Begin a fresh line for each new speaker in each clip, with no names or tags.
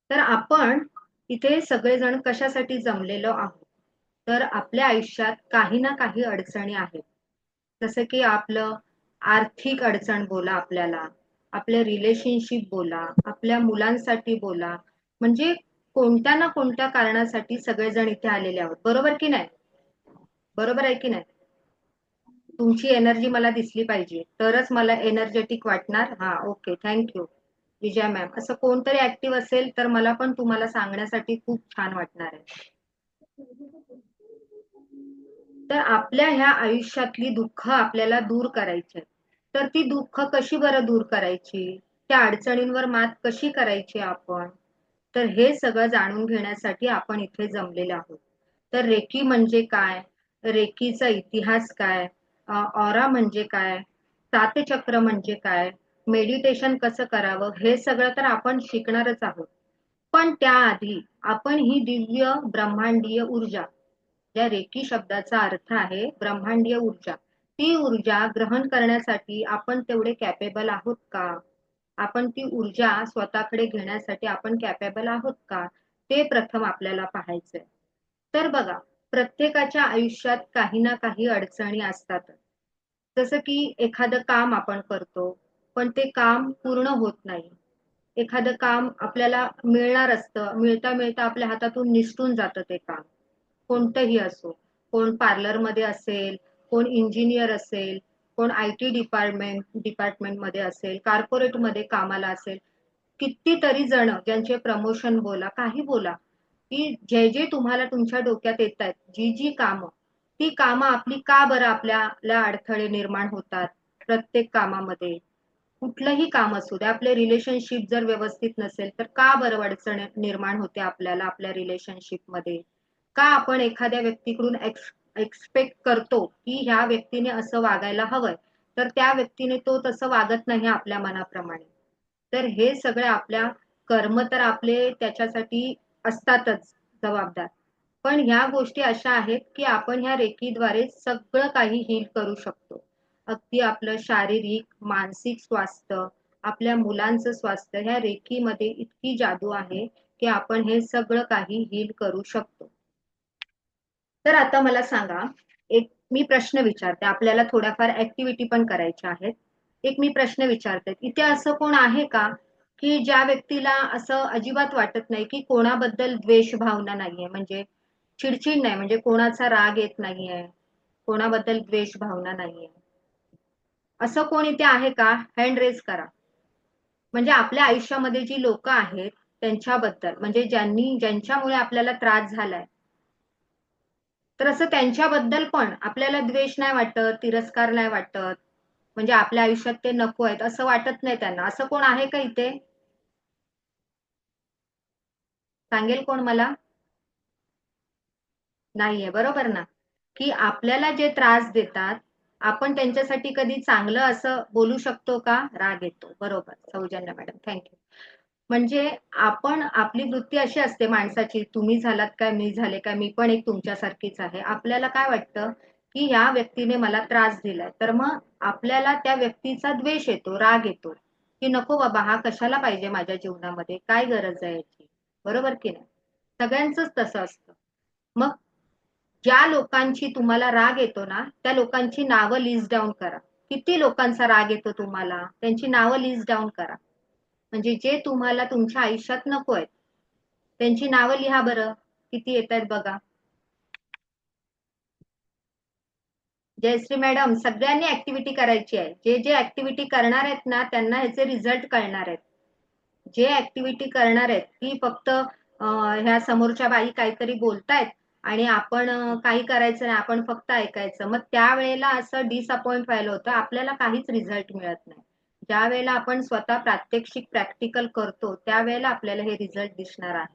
तर आपण इथे सगळेजण कशासाठी जमलेलो आहोत? तर आपल्या आयुष्यात काही ना काही अडचणी आहेत. जसं की आपलं आर्थिक अडचण बोला आपल्याला, आपले रिलेशनशिप बोला, आपल्या मुलांसाठी बोला, म्हणजे कोणत्या ना कोणत्या कारणासाठी सगळेजण इथे आलेले आहोत. बरोबर की नाही? बरोबर आहे की नाही? तुमची एनर्जी मला दिसली पाहिजे, तरच मला एनर्जेटिक वाटणार. हा, okay, thank you. Vijaya ma'am, असं कोणतरी ऍक्टिव्ह असेल तर मला पण तुम्हाला सांगण्यासाठी खूप छान वाटणार आहे. तर आपल्या ह्या आयुष्यातली दुःख आपल्याला दूर करायची आहेत. तर ती दुःख कशी बरं दूर करायची? त्या अडचणींवर मात कशी करायची आपण? तर हे सगळं जाणून घेण्यासाठी आपण इथे जमलेले आहोत. तर रेकी म्हणजे काय? रेकीचा इतिहास काय? ऑरा म्हणजे काय? सातचक्र म्हणजे काय? मेडिटेशन कसं करावं? हे सगळं तर आपण शिकणारच आहोत. पण त्याआधी आपण ही दिव्य ब्रह्मांडीय ऊर्जा, ज्या रेकी शब्दाचा अर्थ आहे ब्रह्मांडीय ऊर्जा, ती ऊर्जा ग्रहण करण्यासाठी आपण तेवढे कॅपेबल आहोत का? आपण ती ऊर्जा स्वतःकडे घेण्यासाठी आपण कॅपेबल आहोत का? ते प्रथम आपल्याला पाहायचंय. तर बघा, प्रत्येकाच्या आयुष्यात काही ना काही अडचणी असतात. जसं की एखादं काम आपण करतो, पण ते काम पूर्ण होत नाही. एखादं काम आपल्याला मिळणार असतं, मिळता मिळता आपल्या हातातून निसटून जातं ते काम. कोणतंही असो, कोण पार्लरमध्ये असेल, कोण इंजिनियर असेल, कोण IT डिपार्टमेंटमध्ये असेल, कॉर्पोरेटमध्ये कामाला असेल. कितीतरी जण ज्यांचे प्रमोशन बोला, काही बोला, की जे जे तुम्हाला तुमच्या डोक्यात येत आहेत, जी जी कामं, ती कामं आपली का बरं आपल्याला अडथळे निर्माण होतात प्रत्येक कामामध्ये? कुठलंही काम असू दे, आपले रिलेशनशिप जर व्यवस्थित नसेल तर का बरं अडचण निर्माण होते आपल्याला आपल्या रिलेशनशिपमध्ये? का आपण एखाद्या व्यक्तीकडून एक्सपेक्ट करतो की ह्या व्यक्तीने असं वागायला हवंय, तर त्या व्यक्तीने तो तसं वागत नाही आपल्या मनाप्रमाणे. तर हे सगळे आपल्या कर्म तर आपले त्याच्यासाठी असतातच जबाबदार. पण ह्या गोष्टी अशा आहेत की आपण ह्या रेकीद्वारे सगळं काही हील करू शकतो. अगदी आपलं शारीरिक, मानसिक स्वास्थ्य, आपल्या मुलांचं स्वास्थ्य, ह्या रेकीमध्ये इतकी जादू आहे की आपण हे सगळं काही हील करू शकतो. तर आता मला सांगा, एक मी प्रश्न विचारते. आपल्याला थोड्याफार ऍक्टिव्हिटी पण करायच्या आहेत. एक मी प्रश्न विचारते. इथे असं कोण आहे का, की ज्या व्यक्तीला असं अजिबात वाटत नाही, की कोणाबद्दल द्वेष भावना नाहीये, म्हणजे चिडचिड नाही, म्हणजे कोणाचा राग येत नाहीये, कोणाबद्दल द्वेष भावना नाहीये. असं कोण इथे आहे का? हँड रेज करा. म्हणजे आपल्या आयुष्यामध्ये जी लोक आहेत त्यांच्याबद्दल, म्हणजे ज्यांच्यामुळे आपल्याला त्रास झालाय, तर असं त्यांच्याबद्दल पण आपल्याला द्वेष नाही वाटत, तिरस्कार नाही वाटत, म्हणजे आपल्या आयुष्यात ते नको आहेत असं वाटत नाही त्यांना. असं कोण आहे का इथे? सांगेल कोण मला? नाहीये, बरोबर ना? की आपल्याला जे त्रास देतात, आपण त्यांच्यासाठी कधी चांगलं असं बोलू शकतो का? राग येतो. बरोबर, सौजन्य मॅडम, थँक्यू. म्हणजे आपण, आपली वृत्ती अशी असते माणसाची, तुम्ही झालात काय, मी झाले काय, मी पण एक तुमच्यासारखीच आहे. आपल्याला काय वाटतं, की ह्या व्यक्तीने मला त्रास दिलाय, तर मग आपल्याला त्या व्यक्तीचा द्वेष येतो, राग येतो, की नको बाबा, हा कशाला पाहिजे माझ्या जीवनामध्ये, काय गरज आहे याची? बरोबर की नाही? सगळ्यांचंच तसं असतं. मग ज्या लोकांची तुम्हाला राग येतो ना, त्या लोकांची नावं लिस्ट डाउन करा. किती लोकांचा राग येतो तुम्हाला, त्यांची नावं लिस्ट डाउन करा. म्हणजे जे तुम्हाला तुमच्या आयुष्यात नको आहेत, त्यांची नावं लिहा बरं. किती येत आहेत बघा. जयश्री मॅडम, सगळ्यांनी ऍक्टिव्हिटी करायची आहे. जे जे ऍक्टिव्हिटी करणार आहेत ना, त्यांना ह्याचे रिझल्ट कळणार आहेत. जे ऍक्टिव्हिटी करणार आहेत ती फक्त ह्या समोरच्या बाई काहीतरी बोलतायत आणि आपण काही करायचं नाही, आपण फक्त ऐकायचं. मग त्यावेळेला असं डिसअपॉइंट व्हायला होतं, आपल्याला काहीच रिझल्ट मिळत नाही. ज्या वेळेला आपण स्वतः प्रात्यक्षिक प्रॅक्टिकल करतो त्यावेळेला आपल्याला हे रिझल्ट दिसणार आहे.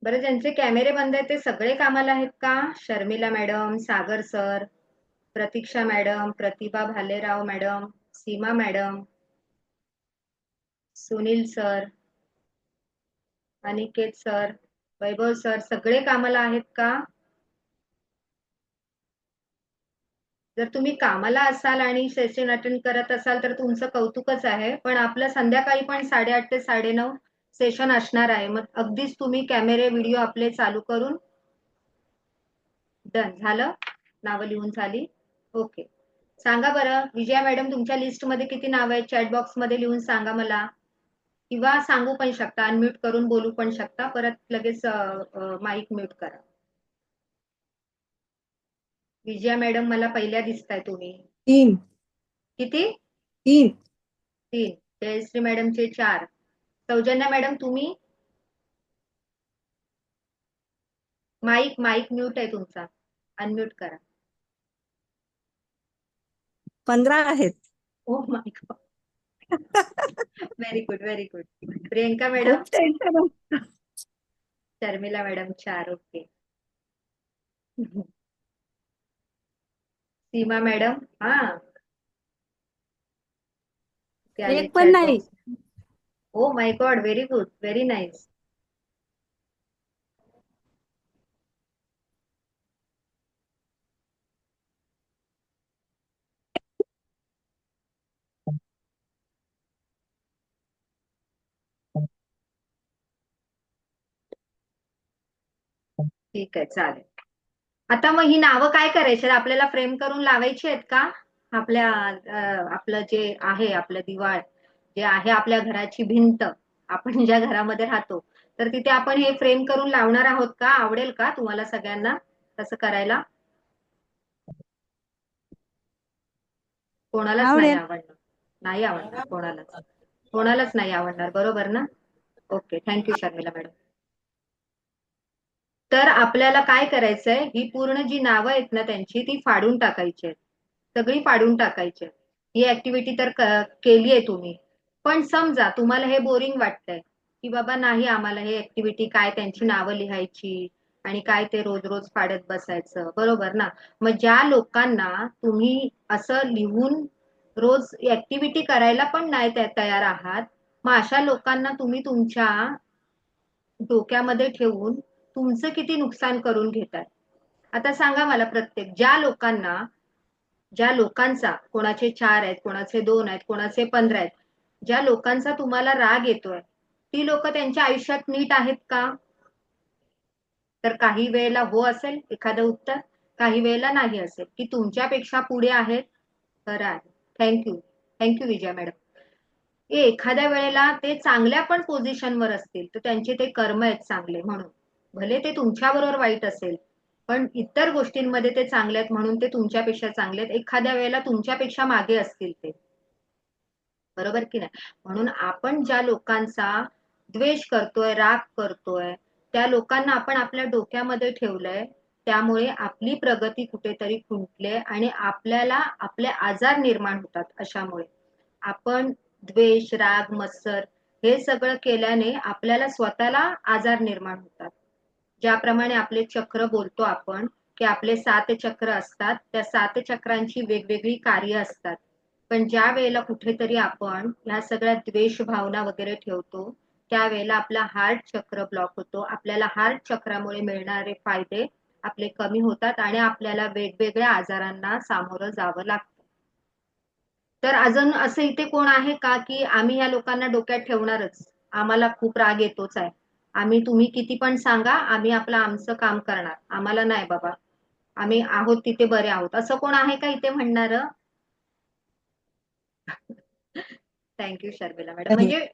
बरं, ज्यांचे कॅमेरे बंद आहेत ते सगळे कामाला आहेत का? Sharmila madam, Sagar sir, Pratiksha madam, Pratibha Bhalerao madam, Seema madam, Sunil sir, Aniket sir, Vaibhav sir सगळे कामाला आहेत का? जर तुम्ही कामाला असाल आणि सेशन अटेंड करत असाल तर तुमचं कौतुकच आहे. पण आपलं संध्याकाळी पण 8:30 ते 9:30 सेशन असणार आहे. मग अगदीच तुम्ही कॅमेरे व्हिडिओ आपले चालू करून डन झालं. नावं लिहून झाली. ओके. सांगा बरं विजया मॅडम तुमच्या लिस्टमध्ये किती नाव आहेत? चॅट बॉक्स मध्ये लिहून सांगा मला. किंवा सांगू पण शकता, अनम्यूट करून बोलू पण शकता. परत लगेच माईक म्यूट करा. विजया मॅडम मला पहिल्या दिसताय तुम्ही.
3.
किती?
3.
3. जयश्री मॅडमचे 4. सौजन्या मॅडम तुम्ही? माईक म्यूट आहे तुमचा, अनम्यूट करा.
15 आहेत.
Oh my God. Very good very good. Priyanka madam?
खूप टेन्शन.
शर्मिला मॅडम 4. ओके. सीमा मॅडम? हा ते आले
एक पण
चॅट
नाही.
Box. Oh my God, very good, very nice. ठीक आहे चालेल. आता मग ही नावं काय करायची आहेत? आपल्याला फ्रेम करून लावायची आहेत का? आपलं जे आहे आपलं दिवाळ जे आहे आपल्या घराची भिंत, आपण ज्या घरामध्ये राहतो, तर तिथे आपण हे फ्रेम करून लावणार आहोत का? आवडेल का तुम्हाला सगळ्यांना तसं करायला? कोणालाच नाही
आवडेल.
आवडणार. नाही आवडणार कोणालाच. कोणालाच नाही आवडणार, बरोबर ना? Okay, thank you Sharmila madam. तर आपल्याला काय करायचंय, ही पूर्ण जी नावं आहेत ना त्यांची ती फाडून टाकायची आहेत. सगळी फाडून टाकायची आहेत. ही ऍक्टिव्हिटी तर केली आहे तुम्ही. पण समजा तुम्हाला हे बोरिंग वाटतंय की बाबा नाही आम्हाला हे ऍक्टिव्हिटी काय त्यांची नावं लिहायची आणि काय ते रोज रोज फाडत बसायचं, बरोबर ना? मग ज्या लोकांना तुम्ही असं लिहून रोज ऍक्टिव्हिटी करायला पण नाही तयार आहात, मग अशा लोकांना तुम्ही तुमच्या डोक्यामध्ये ठेवून तुमचं किती नुकसान करून घेताय. आता सांगा मला प्रत्येक ज्या लोकांचा कोणाचे 4 आहेत, कोणाचे 2 आहेत, कोणाचे 15 आहेत, ज्या लोकांचा तुम्हाला राग येतोय ती लोक त्यांच्या आयुष्यात नीट आहेत का? तर काही वेळेला हो असेल एखादं उत्तर, काही वेळेला नाही असेल की तुमच्यापेक्षा पुढे आहेत. खरं आहे. Thank you Vijaya madam. एखाद्या वेळेला ते चांगल्या पण पोझिशनवर असतील तर त्यांचे ते कर्म आहेत चांगले म्हणून. भले ते तुमच्याबरोबर वाईट असेल पण इतर गोष्टींमध्ये ते चांगले आहेत म्हणून ते तुमच्यापेक्षा चांगले आहेत. एखाद्या वेळेला तुमच्यापेक्षा मागे असतील ते, बरोबर की नाही? म्हणून आपण ज्या लोकांचा द्वेष करतोय, राग करतोय, त्या लोकांना आपण आपल्या डोक्यामध्ये ठेवलंय. त्यामुळे आपली प्रगती कुठेतरी खुंटले आणि आपल्याला आपले आजार निर्माण होतात. अशामुळे आपण द्वेष, राग, मत्सर हे सगळं केल्याने आपल्याला स्वतःला आजार निर्माण होतात. ज्याप्रमाणे आपले चक्र बोलतो आपण की आपले 7 चक्र असतात, त्या 7 चक्रांची वेगवेगळी कार्य असतात. पण ज्या वेळेला कुठेतरी आपण ह्या सगळ्या द्वेष भावना वगैरे ठेवतो, त्यावेळेला आपला हार्ट चक्र ब्लॉक होतो. आपल्याला हार्ट चक्रामुळे मिळणारे फायदे आपले कमी होतात आणि आपल्याला वेगवेगळ्या आजारांना सामोरं जावं लागतं. तर अजून असं इथे कोण आहे का की आम्ही या लोकांना डोक्यात ठेवणारच, आम्हाला खूप राग येतोच आहे, आम्ही तुम्ही किती पण सांगा आम्ही आपलं आमचं काम करणार, आम्हाला नाही बाबा, आम्ही आहोत तिथे बरे आहोत, असं कोण आहे का इथे म्हणणार? Thank you Sharmila madam.
आहे.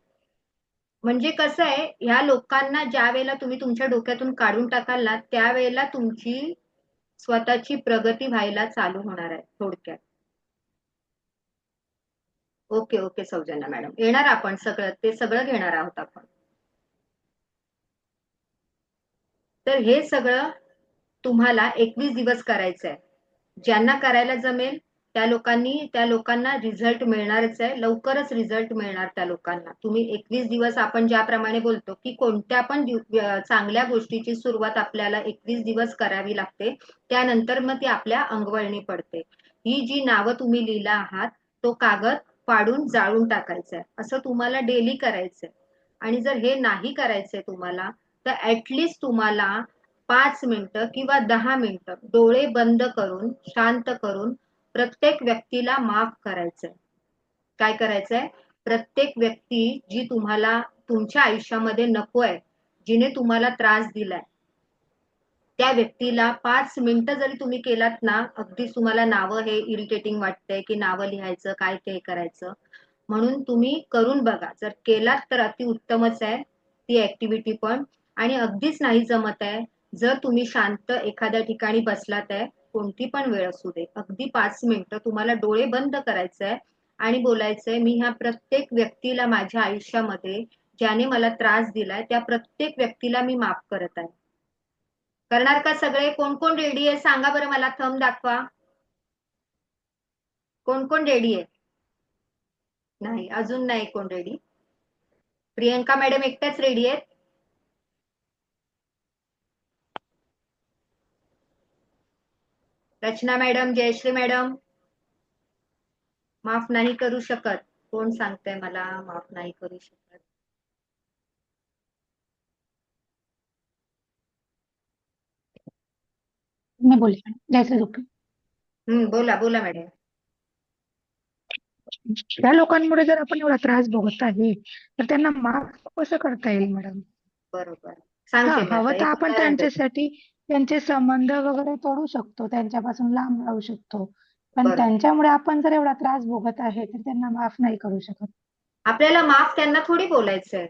म्हणजे कसं आहे, ह्या लोकांना ज्या वेळेला तुम्ही तुमच्या डोक्यातून काढून टाकाल ना त्यावेळेला तुमची स्वतःची प्रगती व्हायला चालू होणार आहे थोडक्यात. ओके सौजन्या मॅडम, येणार आपण सगळं ते सगळं घेणार आहोत आपण. तर हे सगळं तुम्हाला 21 दिवस करायचं आहे. ज्यांना करायला जमेल त्या लोकांना रिझल्ट मिळणारच आहे. लवकरच रिझल्ट मिळणार त्या लोकांना. तुम्ही 21 दिवस आपण ज्याप्रमाणे बोलतो की कोणत्या पण चांगल्या गोष्टीची सुरुवात आपल्याला 21 दिवस करावी लागते. त्यानंतर मग ती आपल्या अंगवळणी पडते. ही जी नावं तुम्ही लिहिला आहात तो कागद फाडून जाळून टाकायचा आहे. असं तुम्हाला डेली करायचंय. आणि जर हे नाही करायचंय तुम्हाला तर ऍटलिस्ट तुम्हाला 5 मिनिटं किंवा 10 मिनिटं डोळे बंद करून शांत करून प्रत्येक व्यक्तीला माफ करायचंय. काय करायचंय? प्रत्येक व्यक्ती जी तुम्हाला तुमच्या आयुष्यामध्ये नकोय, जिने तुम्हाला त्रास दिलाय, त्या व्यक्तीला 5 मिनिटं जरी तुम्ही केलात ना, अगदीच तुम्हाला नावं हे इरिटेटिंग वाटतंय की नावं लिहायचं काय ते करायचं, म्हणून तुम्ही करून बघा. जर केलात तर अतिउत्तमच आहे ती ऍक्टिव्हिटी पण. आणि अगदीच नाही जमत आहे, जर तुम्ही शांत एखाद्या ठिकाणी बसलात आहे, कोणती पण वेळ असू दे, अगदी 5 मिनिटं तुम्हाला डोळे बंद करायचंय आणि बोलायचंय, मी ह्या प्रत्येक व्यक्तीला माझ्या आयुष्यामध्ये ज्याने मला त्रास दिलाय त्या प्रत्येक व्यक्तीला मी माफ करत आहे. करणार का सगळे? कोण कोण रेडी आहे सांगा बरं, मला थंब दाखवा. कोण कोण रेडी आहे? नाही, अजून नाही कोण रेडी. प्रियंका मॅडम एकट्याच रेडी आहेत? रचना मॅडम, जयश्री मॅडम? माफ नाही करू शकत? कोण सांगतंय मला माफ नाही करू शकत?
मैं बोली जैसे रुके
बोला बोला मॅडम.
त्या लोकांमुळे जर आपण एवढा त्रास भोगत आहे तर त्यांना माफ कसं करता येईल मॅडम?
बरोबर.
हा,
सांगते मी आता
हवं तर
एक
आपण
उदाहरण देते.
त्यांच्यासाठी त्यांचे संबंध वगैरे तोडू शकतो, त्यांच्यापासून लांब राहू शकतो, पण
बरोबर.
त्यांच्यामुळे आपण जर एवढा त्रास भोगत आहे तर त्यांना माफ नाही करू शकत.
आपल्याला माफ त्यांना थोडी बोलायचंय,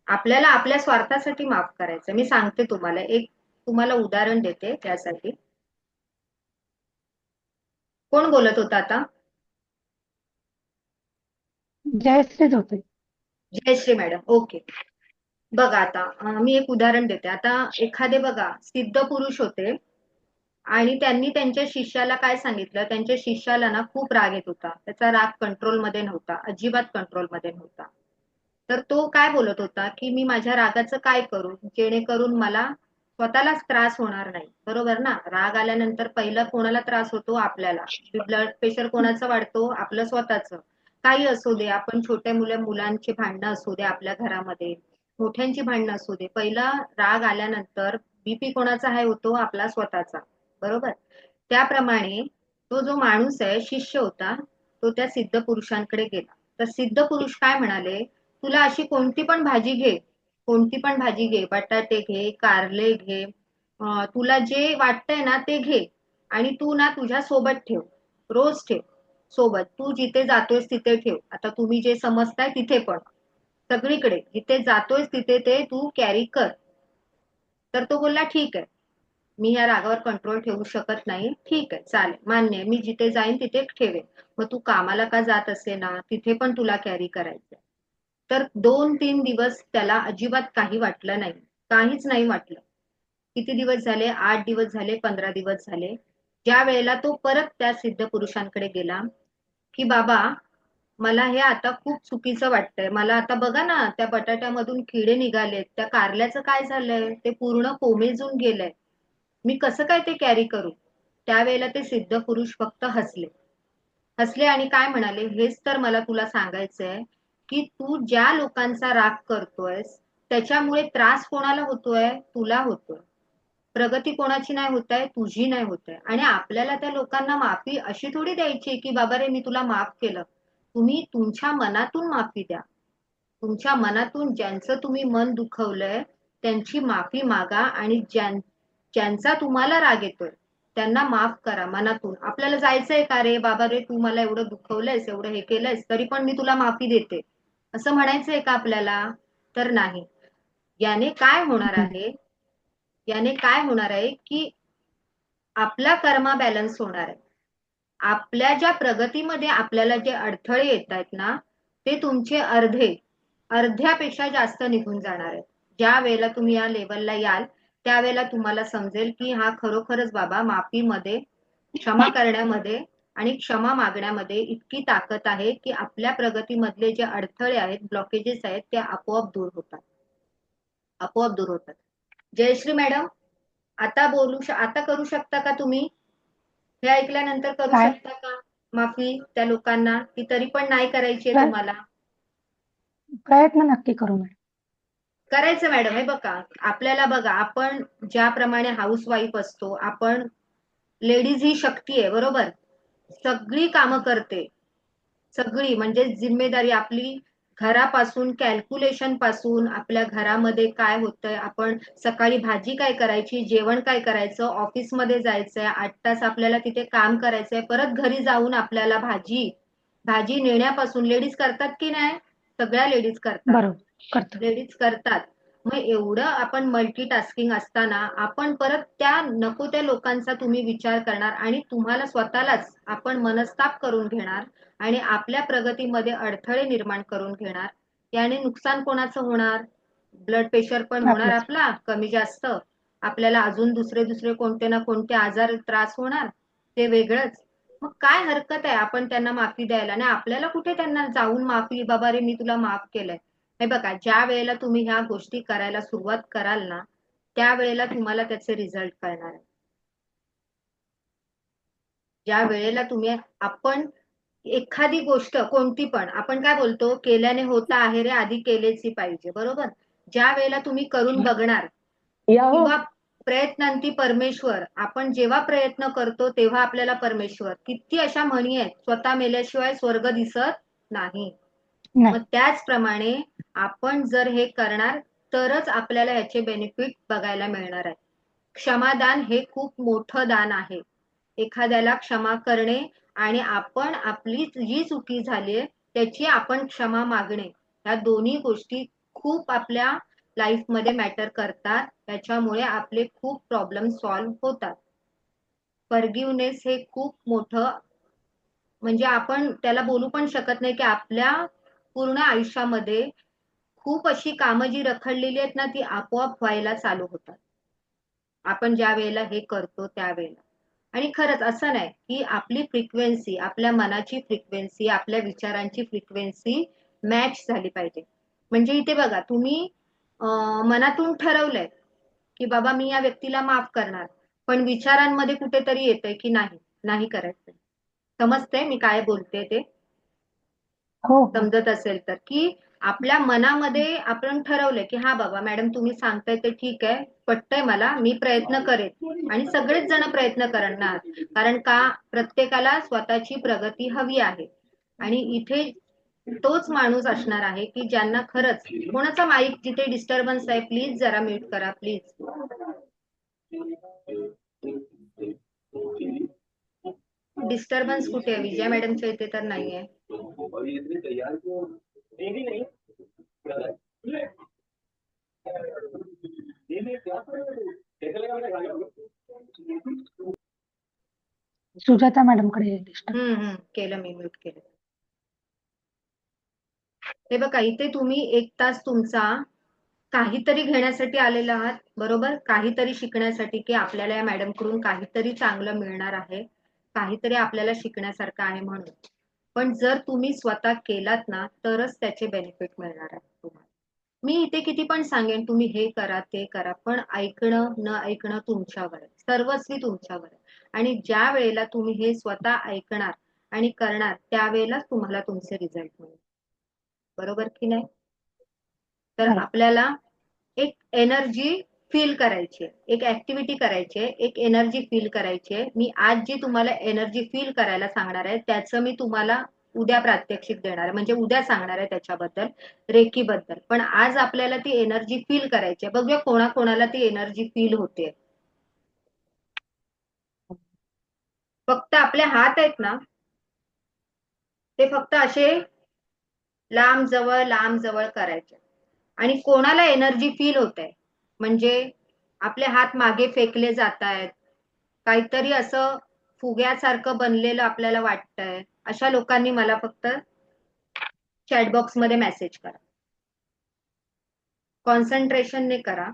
आपल्याला आपल्या स्वार्थासाठी माफ करायचं. मी सांगते तुम्हाला, एक तुम्हाला उदाहरण देते त्यासाठी. कोण बोलत होता आता?
जयश्रीच होते.
Jayashree madam, okay. बघा आता मी एक उदाहरण देते. आता एखादे बघा सिद्ध पुरुष होते आणि त्यांनी त्यांच्या शिष्याला काय सांगितलं, त्यांच्या शिष्याला ना खूप राग येत होता, त्याचा राग कंट्रोलमध्ये नव्हता, अजिबात कंट्रोलमध्ये नव्हता. तर तो काय बोलत होता की मी माझ्या रागाचं काय करू जेणेकरून मला स्वतःलाच त्रास होणार नाही. बरोबर ना? राग आल्यानंतर पहिला कोणाला त्रास होतो? आपल्याला. ब्लड प्रेशर कोणाचं वाढतो? आपलं स्वतःचं. काही असू दे, आपण छोट्या मुलांची भांडणं असू दे आपल्या घरामध्ये, मोठ्यांची भांडणं असू दे, पहिला राग आल्यानंतर बीपी कोणाचा हाय होतो? आपला स्वतःचा. बरोबर? त्याप्रमाणे तो जो माणूस आहे, शिष्य होता, तो त्या सिद्ध पुरुषांकडे गेला. तर सिद्ध पुरुष काय म्हणाले, तुला अशी कोणती पण भाजी घे, कोणती पण भाजी घे, बटाटे घे, कारले घे, तुला जे वाटतंय ना ते घे आणि तू ना तुझ्या सोबत ठेव, रोज ठेव सोबत. तू जिथे जातोयस तिथे ठेव. आता तुम्ही जे समजताय तिथे पण, सगळीकडे जिथे जातोयस तिथे ते तू कॅरी कर. तर तो बोलला ठीक आहे, मी या रागावर कंट्रोल ठेवू शकत नाही, ठीक आहे चालेल, मान्य आहे, मी जिथे जाईन तिथे ठेवेन. मग तू कामाला का जात असे ना, तिथे पण तुला कॅरी करायचंय. तर 2-3 दिवस त्याला अजिबात काही वाटलं नाही, काहीच नाही वाटलं. किती दिवस झाले? 8 दिवस झाले, 15 दिवस झाले. ज्या वेळेला तो परत त्या सिद्ध पुरुषांकडे गेला की बाबा, मला हे आता खूप चुकीचं वाटतंय, मला आता बघा ना त्या बटाट्यामधून किडे निघालेत, त्या कारल्याचं काय झालंय, ते पूर्ण कोमेजून गेलंय, मी कसं काय ते कॅरी करू? त्यावेळेला ते सिद्ध पुरुष फक्त हसले. हसले आणि काय म्हणाले, हेच तर मला तुला सांगायचंय की तू ज्या लोकांचा राग करतोयस त्याच्यामुळे त्रास कोणाला होतोय? तुला होतोय. प्रगती कोणाची नाही होत आहे? तुझी नाही होत आहे. आणि आपल्याला त्या लोकांना माफी अशी थोडी द्यायची की बाबा रे मी तुला माफ केलं. तुम्ही तुमच्या मनातून माफी द्या. तुमच्या मनातून ज्यांचं तुम्ही मन दुखवलंय त्यांची माफी मागा आणि ज्यांचा तुम्हाला राग येतोय त्यांना माफ करा मनातून. आपल्याला जायचंय का रे बाबा रे तू मला एवढं दुखवलंयस, एवढं हे केलंयस, तरी पण मी तुला माफी देते, असं म्हणायचंय का आपल्याला? तर नाही. याने काय होणार आहे? याने काय होणार आहे की आपला कर्मा बॅलन्स होणार आहे. आपल्या ज्या प्रगतीमध्ये आपल्याला जे अडथळे येत आहेत ना, ते तुमचे अर्ध्यापेक्षा जास्त निघून जाणार आहेत. ज्या वेळेला तुम्ही या लेवलला याल त्यावेळेला तुम्हाला समजेल की हा खरोखरच बाबा माफीमध्ये, क्षमा करण्यामध्ये आणि क्षमा मागण्यामध्ये इतकी ताकद आहे की आपल्या प्रगतीमधले जे अडथळे आहेत, ब्लॉकेजेस आहेत, ते आपोआप दूर होतात. आपोआप दूर होतात. जयश्री मॅडम, आता करू शकता का तुम्ही? हे ऐकल्यानंतर करू
काय
शकता का माफी त्या लोकांना, की तरी पण नाही करायची आहे
प्र-
तुम्हाला?
प्रयत्न नक्की करू मॅडम.
करायचं मॅडम. हे बघा, आपल्याला बघा, आपण ज्याप्रमाणे हाऊसवाईफ असतो, आपण लेडीज ही शक्ती आहे, बरोबर. सगळी कामं करते, सगळी म्हणजे जिम्मेदारी आपली, घरापासून कॅल्क्युलेशन पासून, आपल्या घरामध्ये काय होतंय, आपण सकाळी भाजी काय करायची, जेवण काय करायचं, ऑफिसमध्ये जायचंय, 8 तास आपल्याला तिथे काम करायचंय, परत घरी जाऊन आपल्याला भाजी भाजी नेण्यापासून लेडीज करतात की नाही? सगळ्या लेडीज करतात.
बरोबर करतो.
लेडीज करतात. मग एवढं आपण मल्टीटास्किंग असताना आपण परत त्या नको त्या लोकांचा तुम्ही विचार करणार आणि तुम्हाला स्वतःलाच आपण मनस्ताप करून घेणार आणि आपल्या प्रगतीमध्ये अडथळे निर्माण करून घेणार. याने नुकसान कोणाचं होणार? ब्लड प्रेशर पण होणार
आपलंच.
आपला कमी जास्त, आपल्याला अजून दुसरे दुसरे कोणते ना कोणते आजार त्रास होणार, ते वेगळंच. मग काय हरकत आहे आपण त्यांना माफी द्यायला? आणि आपल्याला कुठे त्यांना जाऊन माफी, बाबा रे मी तुला माफ केलंय. हे बघा, ज्या वेळेला तुम्ही ह्या गोष्टी करायला सुरुवात कराल ना, त्यावेळेला तुम्हाला त्याचे रिझल्ट कळणार आहे. ज्या वेळेला तुम्ही आपण एखादी गोष्ट कोणती पण आपण काय बोलतो, केल्याने होता आहे रे, आधी केलेची पाहिजे, बरोबर. ज्या वेळेला तुम्ही करून बघणार
या हो.
किंवा प्रयत्नांती परमेश्वर, आपण जेव्हा प्रयत्न करतो तेव्हा आपल्याला परमेश्वर, किती अशा म्हणी आहेत, स्वतः मेल्याशिवाय स्वर्ग दिसत नाही.
नाही.
मग त्याचप्रमाणे आपण जर हे करणार तरच आपल्याला ह्याचे बेनिफिट बघायला मिळणार आहे. क्षमादान हे खूप मोठं दान आहे. एखाद्याला क्षमा करणे आणि आपण आपली जी चुकी झाली त्याची आपण क्षमा मागणे, या दोन्ही गोष्टी खूप आपल्या लाईफ मध्ये मॅटर करतात. त्याच्यामुळे आपले खूप प्रॉब्लेम सॉल्व्ह होतात. फॉरगिव्हनेस हे खूप मोठं, म्हणजे आपण त्याला बोलू पण शकत नाही की आपल्या पूर्ण आयुष्यामध्ये खूप अशी कामं जी रखडलेली आहेत ना, ती आपोआप व्हायला चालू होतात आपण ज्या वेळेला हे करतो त्यावेळेला. आणि खरंच असं नाही की आपली फ्रिक्वेन्सी, आपल्या मनाची फ्रिक्वेन्सी, आपल्या विचारांची फ्रिक्वेन्सी मॅच झाली पाहिजे. म्हणजे इथे बघा, तुम्ही मनातून ठरवलंय की बाबा मी या व्यक्तीला माफ करणार, पण विचारांमध्ये कुठेतरी येतंय की नाही, नाही करायचं. समजतंय मी काय बोलते ते?
हो हो.
समजत असेल तर, की आपल्या मनामध्ये आपण ठरवलंय की हा बाबा मॅडम तुम्ही सांगताय ते ठीक आहे, पटतंय मला, मी प्रयत्न करेन. आणि सगळेच जण प्रयत्न करणार, कारण का प्रत्येकाला स्वतःची प्रगती हवी आहे. आणि इथे तोच माणूस असणार आहे की ज्यांना खरंच, कोणाचा माईक जिथे डिस्टर्बन्स आहे प्लीज जरा म्यूट करा प्लीज. डिस्टर्बन्स कुठे आहे? विजया मॅडमच्या इथे तर नाहीये.
सुजाता मॅडम कडे डिस्टर्ब.
केलं, मी म्यूट केलं. हे बघा, इथे तुम्ही 1 तास तुमचा काहीतरी घेण्यासाठी आलेला आहात, बरोबर. काहीतरी शिकण्यासाठी की आपल्याला या मॅडम कडून काहीतरी चांगलं मिळणार आहे, काहीतरी आपल्याला शिकण्यासारखं आहे म्हणून. पण जर तुम्ही स्वतः केलात ना तरच त्याचे बेनिफिट मिळणार आहे तुम्हाला. मी इथे किती पण सांगेन तुम्ही हे करा ते करा, पण ऐकणं न ऐकणं तुमच्यावर आहे, सर्वस्वी तुमच्यावर आहे. आणि ज्या वेळेला तुम्ही हे स्वतः ऐकणार आणि करणार त्यावेळेलाच तुम्हाला तुमचे रिझल्ट मिळेल, बरोबर की नाही? तर
बरोबर.
आपल्याला एक एनर्जी फील करायची, एक ऍक्टिव्हिटी करायची, एक एनर्जी फील करायची. मी आज जी तुम्हाला एनर्जी फील करायला सांगणार आहे त्याचं मी तुम्हाला उद्या प्रात्यक्षिक देणार आहे, म्हणजे उद्या सांगणार आहे त्याच्याबद्दल, रेकी बद्दल. पण आज आपल्याला ती एनर्जी फील करायची आहे. बघूया कोणाकोणाला ती एनर्जी फील होते. फक्त आपले हात आहेत ना, ते फक्त असे लांब जवळ करायचे. आणि कोणाला एनर्जी फील होत आहे, म्हणजे आपले हात मागे फेकले जात आहेत, काहीतरी असं फुग्यासारखं बनलेलं आपल्याला वाटतंय, अशा लोकांनी मला फक्त चॅटबॉक्स मध्ये मेसेज करा. कॉन्सन्ट्रेशनने करा.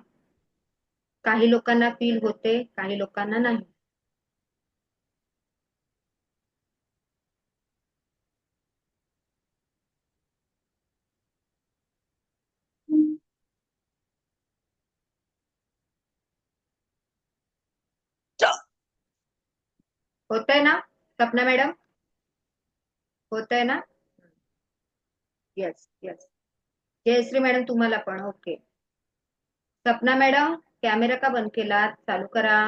काही लोकांना फील होते, काही लोकांना नाही. होतंय ना सपना मॅडम? होतंय ना? Yes yes. जयश्री मॅडम तुम्हाला पण ओके. सपना मॅडम कॅमेरा का बंद केलात? चालू करा.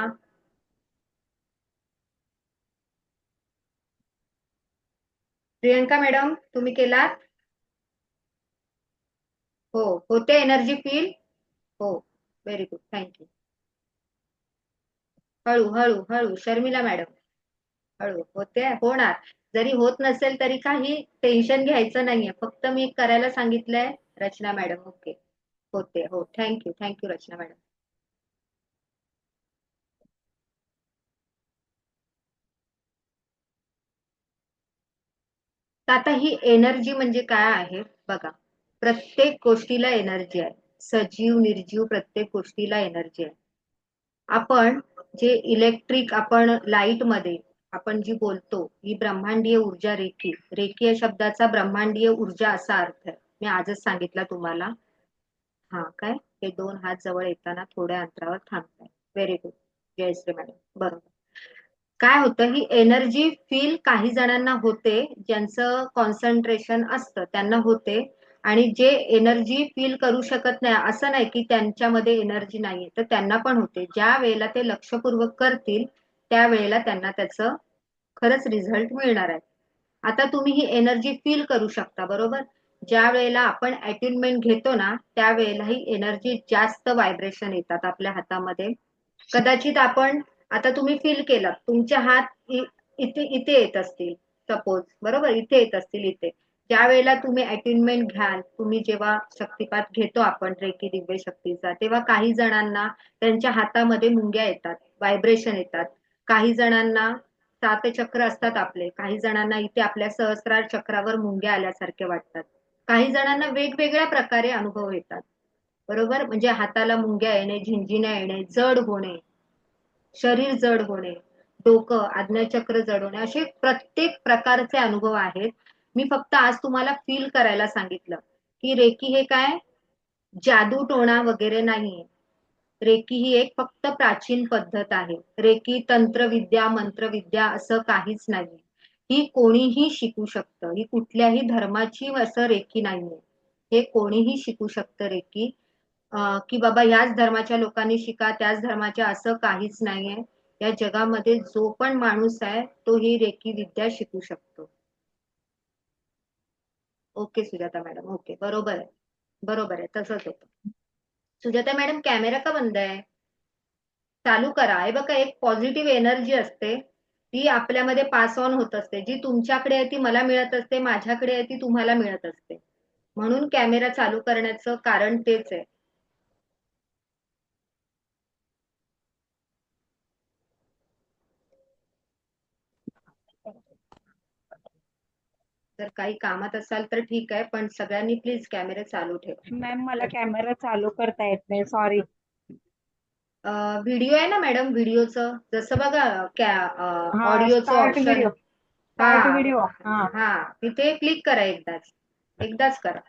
प्रियंका मॅडम तुम्ही केलात? हो होते एनर्जी फील. हो व्हेरी गुड थँक्यू. हळू हळू हळू शर्मिला मॅडम हळू होते होणार. जरी होत नसेल तरी काही टेन्शन घ्यायचं नाहीये. फक्त मी करायला सांगितलंय. रचना मॅडम ओके होते. हो थँक्यू थँक्यू रचना मॅडम. आता ही एनर्जी म्हणजे काय आहे बघा. प्रत्येक गोष्टीला एनर्जी आहे. सजीव निर्जीव प्रत्येक गोष्टीला एनर्जी आहे. आपण जे इलेक्ट्रिक आपण लाईट मध्ये आपण जी बोलतो ही ब्रह्मांडीय ऊर्जा रेखी. रेखी या शब्दाचा ब्रह्मांडीय ऊर्जा असा अर्थ आहे. मी आजच सांगितला तुम्हाला. हा काय हे दोन हात जवळ येताना थोड्या अंतरावर थांबताय. व्हेरी गुड जयश्री मॅडम बरोबर. काय होतं ही एनर्जी फील काही जणांना होते ज्यांचं कॉन्सन्ट्रेशन असतं त्यांना होते. आणि जे एनर्जी फील करू शकत नाही असं नाही की त्यांच्यामध्ये एनर्जी नाहीये तर त्यांना पण होते. ज्या वेळेला ते लक्षपूर्वक करतील त्यावेळेला त्यांना त्याचं खरंच रिझल्ट मिळणार आहे. आता तुम्ही ही एनर्जी फील करू शकता बरोबर. ज्या वेळेला आपण अट्युनमेंट घेतो ना त्यावेळेला ही एनर्जी जास्त व्हायब्रेशन येतात आपल्या हातामध्ये. कदाचित आपण आता तुम्ही फील केलं तुमचे हात इथे इथे येत असतील सपोज बरोबर इथे येत असतील इथे. ज्या वेळेला तुम्ही अटेनमेंट घ्याल तुम्ही जेव्हा शक्तिपात घेतो आपण रेकी दिव्य शक्तीचा तेव्हा काही जणांना त्यांच्या हातामध्ये मुंग्या येतात व्हायब्रेशन येतात. काही जणांना सात चक्र असतात आपले. काही जणांना इथे आपल्या सहस्रार चक्रावर मुंग्या आल्यासारखे वाटतात. काही जणांना वेगवेगळ्या प्रकारे अनुभव येतात बरोबर. म्हणजे हाताला मुंग्या येणे झिंझिण्या येणे जड होणे शरीर जड होणे डोकं आज्ञाचक्र जड होणे असे प्रत्येक प्रकारचे अनुभव आहेत. मी फक्त आज तुम्हाला फील करायला सांगितलं की रेकी हे काय जादू टोणा वगैरे नाहीये. रेकी ही एक फक्त प्राचीन पद्धत आहे. रेकी तंत्रविद्या मंत्रविद्या असं काहीच नाही. ही कोणीही शिकू शकतं. ही कुठल्याही धर्माची असं रेकी नाहीये. हे कोणीही शिकू शकतं रेकी. की बाबा याच धर्माच्या लोकांनी शिका त्याच धर्माच्या असं काहीच नाहीये. या जगामध्ये जो पण माणूस आहे तो ही रेकी विद्या शिकू शकतो. ओके सुजाता मॅडम ओके बरोबर आहे. बरोबर आहे तसंच होतं. सुजाता मॅडम कॅमेरा का बंद आहे? चालू करा. हे बघा एक पॉझिटिव्ह एनर्जी असते ती आपल्यामध्ये पास ऑन होत असते. जी तुमच्याकडे आहे ती मला मिळत असते माझ्याकडे आहे ती तुम्हाला मिळत असते. म्हणून कॅमेरा चालू करण्याचं कारण तेच आहे. जर काही कामात असाल तर ठीक आहे पण सगळ्यांनी प्लीज कॅमेरे चालू ठेवा.
मॅम मला कॅमेरा चालू करता येत नाही सॉरी.
व्हिडिओ आहे ना मॅडम व्हिडिओचं जसं बघा
हा
ऑडिओचं
स्टार्ट
ऑप्शन.
व्हिडिओ
हा
स्टार्ट व्हिडिओ हा
हा तिथे क्लिक करा एकदाच. एकदाच करा.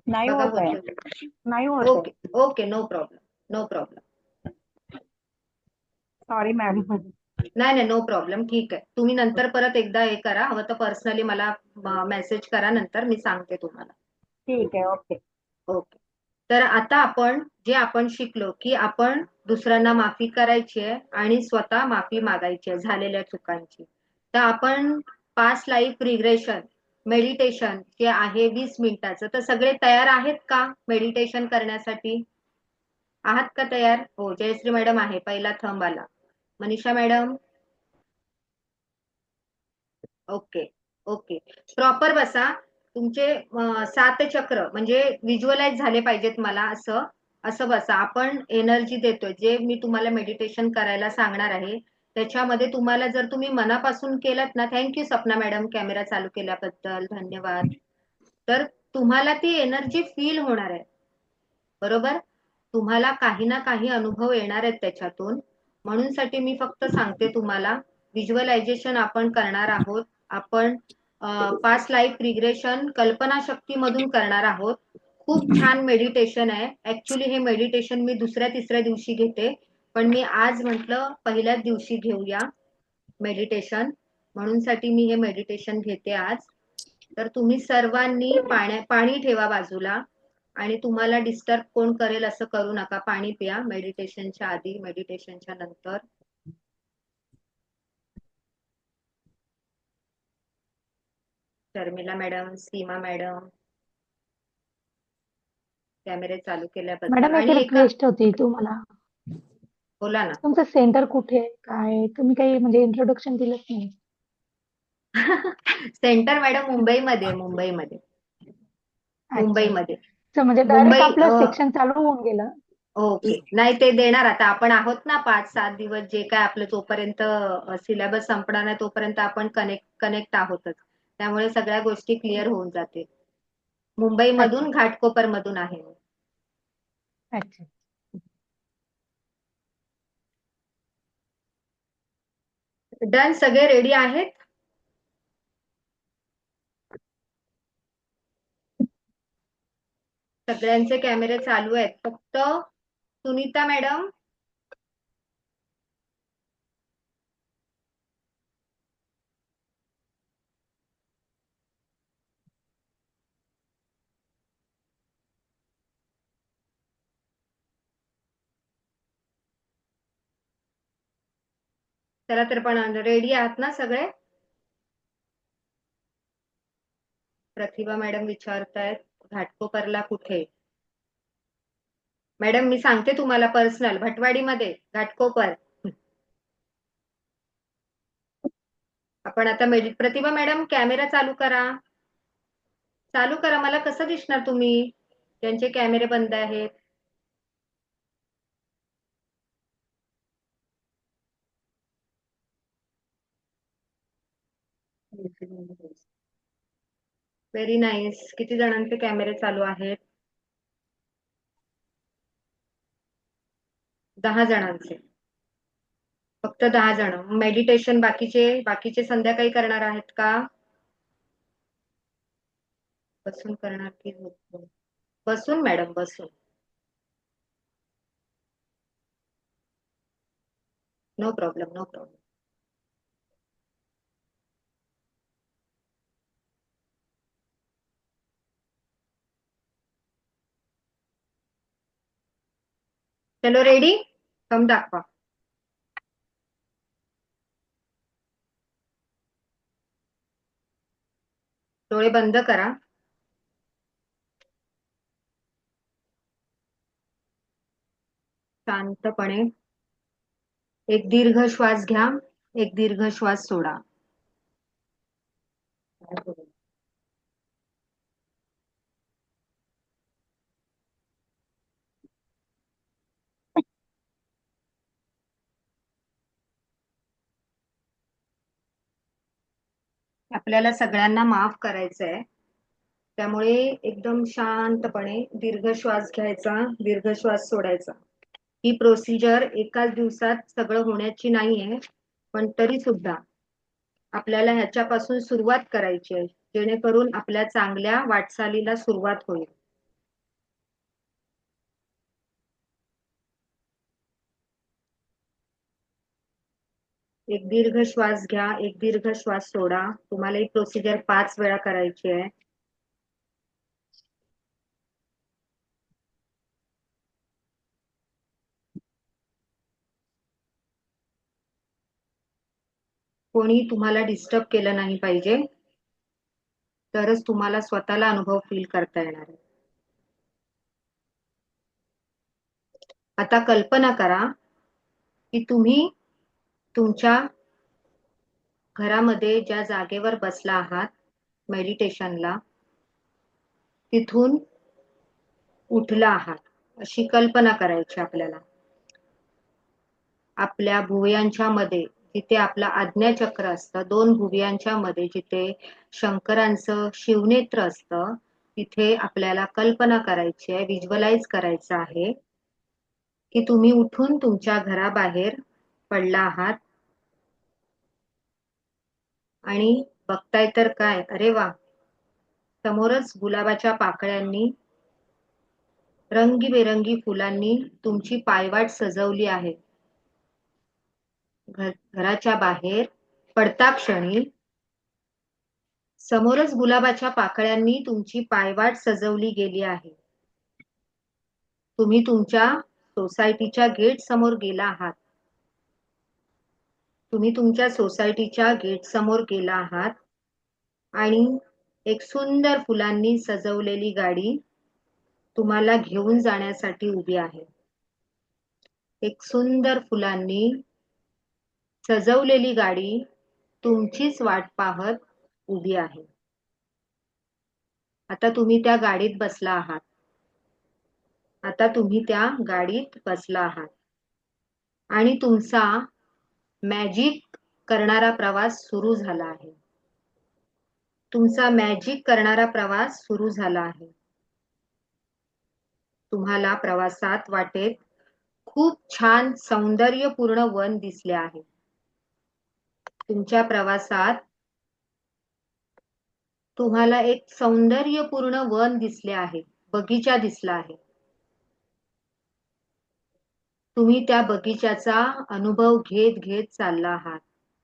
नाही
बघा
होत
होत.
आहे. नाही होत आहे.
Okay okay no problem no problem.
Sorry ma'am.
नाही नाही नो प्रॉब्लेम ठीक आहे. तुम्ही नंतर परत एकदा हे करा हवं तर पर्सनली मला मेसेज करा नंतर मी सांगते तुम्हाला.
ठीक आहे ओके.
ओके. तर आता आपण शिकलो की आपण दुसऱ्यांना माफी करायची आहे आणि स्वतः माफी मागायची आहे झालेल्या चुकांची. तर आपण पास्ट लाईफ रिग्रेशन मेडिटेशन जे आहे 20 मिनिटाचं तर सगळे तयार आहेत का मेडिटेशन करण्यासाठी? आहात का तयार? हो जयश्री मॅडम आहे पहिला थंब आला. Manisha madam okay okay. Proper बसा. तुमचे 7 चक्र म्हणजे व्हिज्युअलाइज झाले पाहिजेत मला असं असं बसा. आपण एनर्जी देतोय जे मी तुम्हाला मेडिटेशन करायला सांगणार आहे त्याच्यामध्ये तुम्हाला जर तुम्ही मनापासून केलं ना थँक्यू सपना मॅडम कॅमेरा चालू केल्याबद्दल धन्यवाद. तर तुम्हाला ती एनर्जी फील होणार आहे बरोबर. तुम्हाला काही ना काही अनुभव येणार आहेत त्याच्यातून. म्हणून साठी मी फक्त सांगते तुम्हाला व्हिज्युअलायझेशन आपण करणार आहोत. आपण पास्ट लाईफ रिग्रेशन कल्पनाशक्ती मधून करणार आहोत. खूप छान मेडिटेशन आहे. ऍक्च्युली हे मेडिटेशन मी दुसऱ्या तिसऱ्या दिवशी घेते पण मी आज म्हटलं पहिल्याच दिवशी घेऊया मेडिटेशन. म्हणून साठी मी हे मेडिटेशन घेते आज. तर तुम्ही सर्वांनी पाणी ठेवा बाजूला आणि तुम्हाला डिस्टर्ब कोण करेल असं करू नका. पाणी पिया मेडिटेशनच्या आधी, मेडिटेशनच्या नंतर. शर्मिला मॅडम, सीमा मॅडम, कॅमेरे चालू केल्याबद्दल.
मॅडम एक
आणि एका
रिक्वेस्ट होती तुम्हाला.
बोला ना.
तुमचं सेंटर कुठे आहे काय तुम्ही काही म्हणजे इंट्रोडक्शन दिलंच नाही.
सेंटर मॅडम मुंबईमध्ये आहे, मुंबईमध्ये.
अच्छा.
मुंबईमध्ये.
तर म्हणजे डायरेक्ट
मुंबई
आपलं सेक्शन चालू होऊन गेलं.
ओके. नाही ते देणार आता. आपण आहोत ना 5-7 दिवस, जे काय आपलं जोपर्यंत सिलेबस संपणार नाही तोपर्यंत आपण कनेक्ट आहोतच. त्यामुळे सगळ्या गोष्टी क्लिअर होऊन जातील.
अच्छा.
मुंबईमधून घाटकोपर मधून आहे मी.
अच्छा.
डन. सगळे रेडी आहेत? सगळ्यांचे कॅमेरे चालू आहेत. फक्त सुनीता मॅडम, चला तर पण रेडी आहात ना सगळे? प्रतिभा मॅडम विचारतायत घाटकोपरला कुठे? मॅडम मी सांगते तुम्हाला पर्सनल, भटवाडीमध्ये घाटकोपर. आपण आता प्रतिभा मॅडम कॅमेरा चालू करा. चालू करा. मला कसं दिसणार तुम्ही ज्यांचे कॅमेरे बंद आहेत? Very nice. किती जणांचे कॅमेरे चालू आहेत? 10 जणांचे. फक्त 10 जण. मेडिटेशन बाकीचे संध्याकाळी करणार आहेत का? बसून करणार की झोपून? बसून मॅडम, बसून. No problem, no problem. चलो रेडी? कम दाखवा. डोळे बंद करा. शांतपणे एक दीर्घ श्वास घ्या. एक दीर्घ श्वास सोडा. आपल्याला सगळ्यांना माफ करायचंय. त्यामुळे एकदम शांतपणे दीर्घ श्वास घ्यायचा, दीर्घ श्वास सोडायचा. ही प्रोसिजर एकाच दिवसात सगळं होण्याची नाहीये, पण तरी सुद्धा आपल्याला ह्याच्यापासून सुरुवात करायची आहे, जेणेकरून आपल्या चांगल्या वाटचालीला सुरुवात होईल. एक दीर्घ श्वास घ्या. एक दीर्घ श्वास सोडा. तुम्हाला ही प्रोसिजर 5 वेळा करायची आहे. कोणी तुम्हाला डिस्टर्ब केलं नाही पाहिजे, तरच तुम्हाला स्वतःला अनुभव फील करता येणार आहे. आता कल्पना करा की तुम्ही तुमच्या घरामध्ये ज्या जागेवर बसला आहात मेडिटेशनला, तिथून उठला आहात, अशी कल्पना करायची आपल्याला. आपल्या भुवयांच्या मध्ये जिथे आपलं आज्ञाचक्र असतं, 2 भुवयांच्या मध्ये जिथे शंकरांचं शिवनेत्र असतं, तिथे आपल्याला कल्पना करायची आहे, व्हिज्युअलाइज करायचं आहे की तुम्ही उठून तुमच्या घराबाहेर पडला आहात आणि बघताय तर काय, अरे वा, समोरच गुलाबाच्या पाकळ्यांनी, रंगीबेरंगी फुलांनी तुमची पायवाट सजवली आहे. घराच्या बाहेर पडता क्षणी समोरच गुलाबाच्या पाकळ्यांनी तुमची पायवाट सजवली गेली आहे. तुम्ही तुमच्या सोसायटीच्या गेट समोर गेला आहात. तुम्ही तुमच्या सोसायटीच्या गेट समोर गेला आहात आणि एक सुंदर फुलांनी सजवलेली गाडी तुम्हाला घेऊन जाण्यासाठी उभी आहे. एक सुंदर फुलांनी सजवलेली गाडी तुमचीच वाट पाहत उभी आहे. आता तुम्ही त्या गाडीत बसला आहात. आता तुम्ही त्या गाडीत बसला आहात आणि तुमचा मॅजिक करणारा प्रवास सुरू झाला आहे. तुमचा मॅजिक करणारा प्रवास सुरू झाला आहे. तुम्हाला प्रवासात वाटेत खूप छान सौंदर्यपूर्ण वन दिसले आहे. तुमच्या प्रवासात तुम्हाला एक सौंदर्यपूर्ण वन दिसले आहे, बगीचा दिसला आहे. तुम्ही त्या बगीच्याचा अनुभव घेत घेत चालला आहात.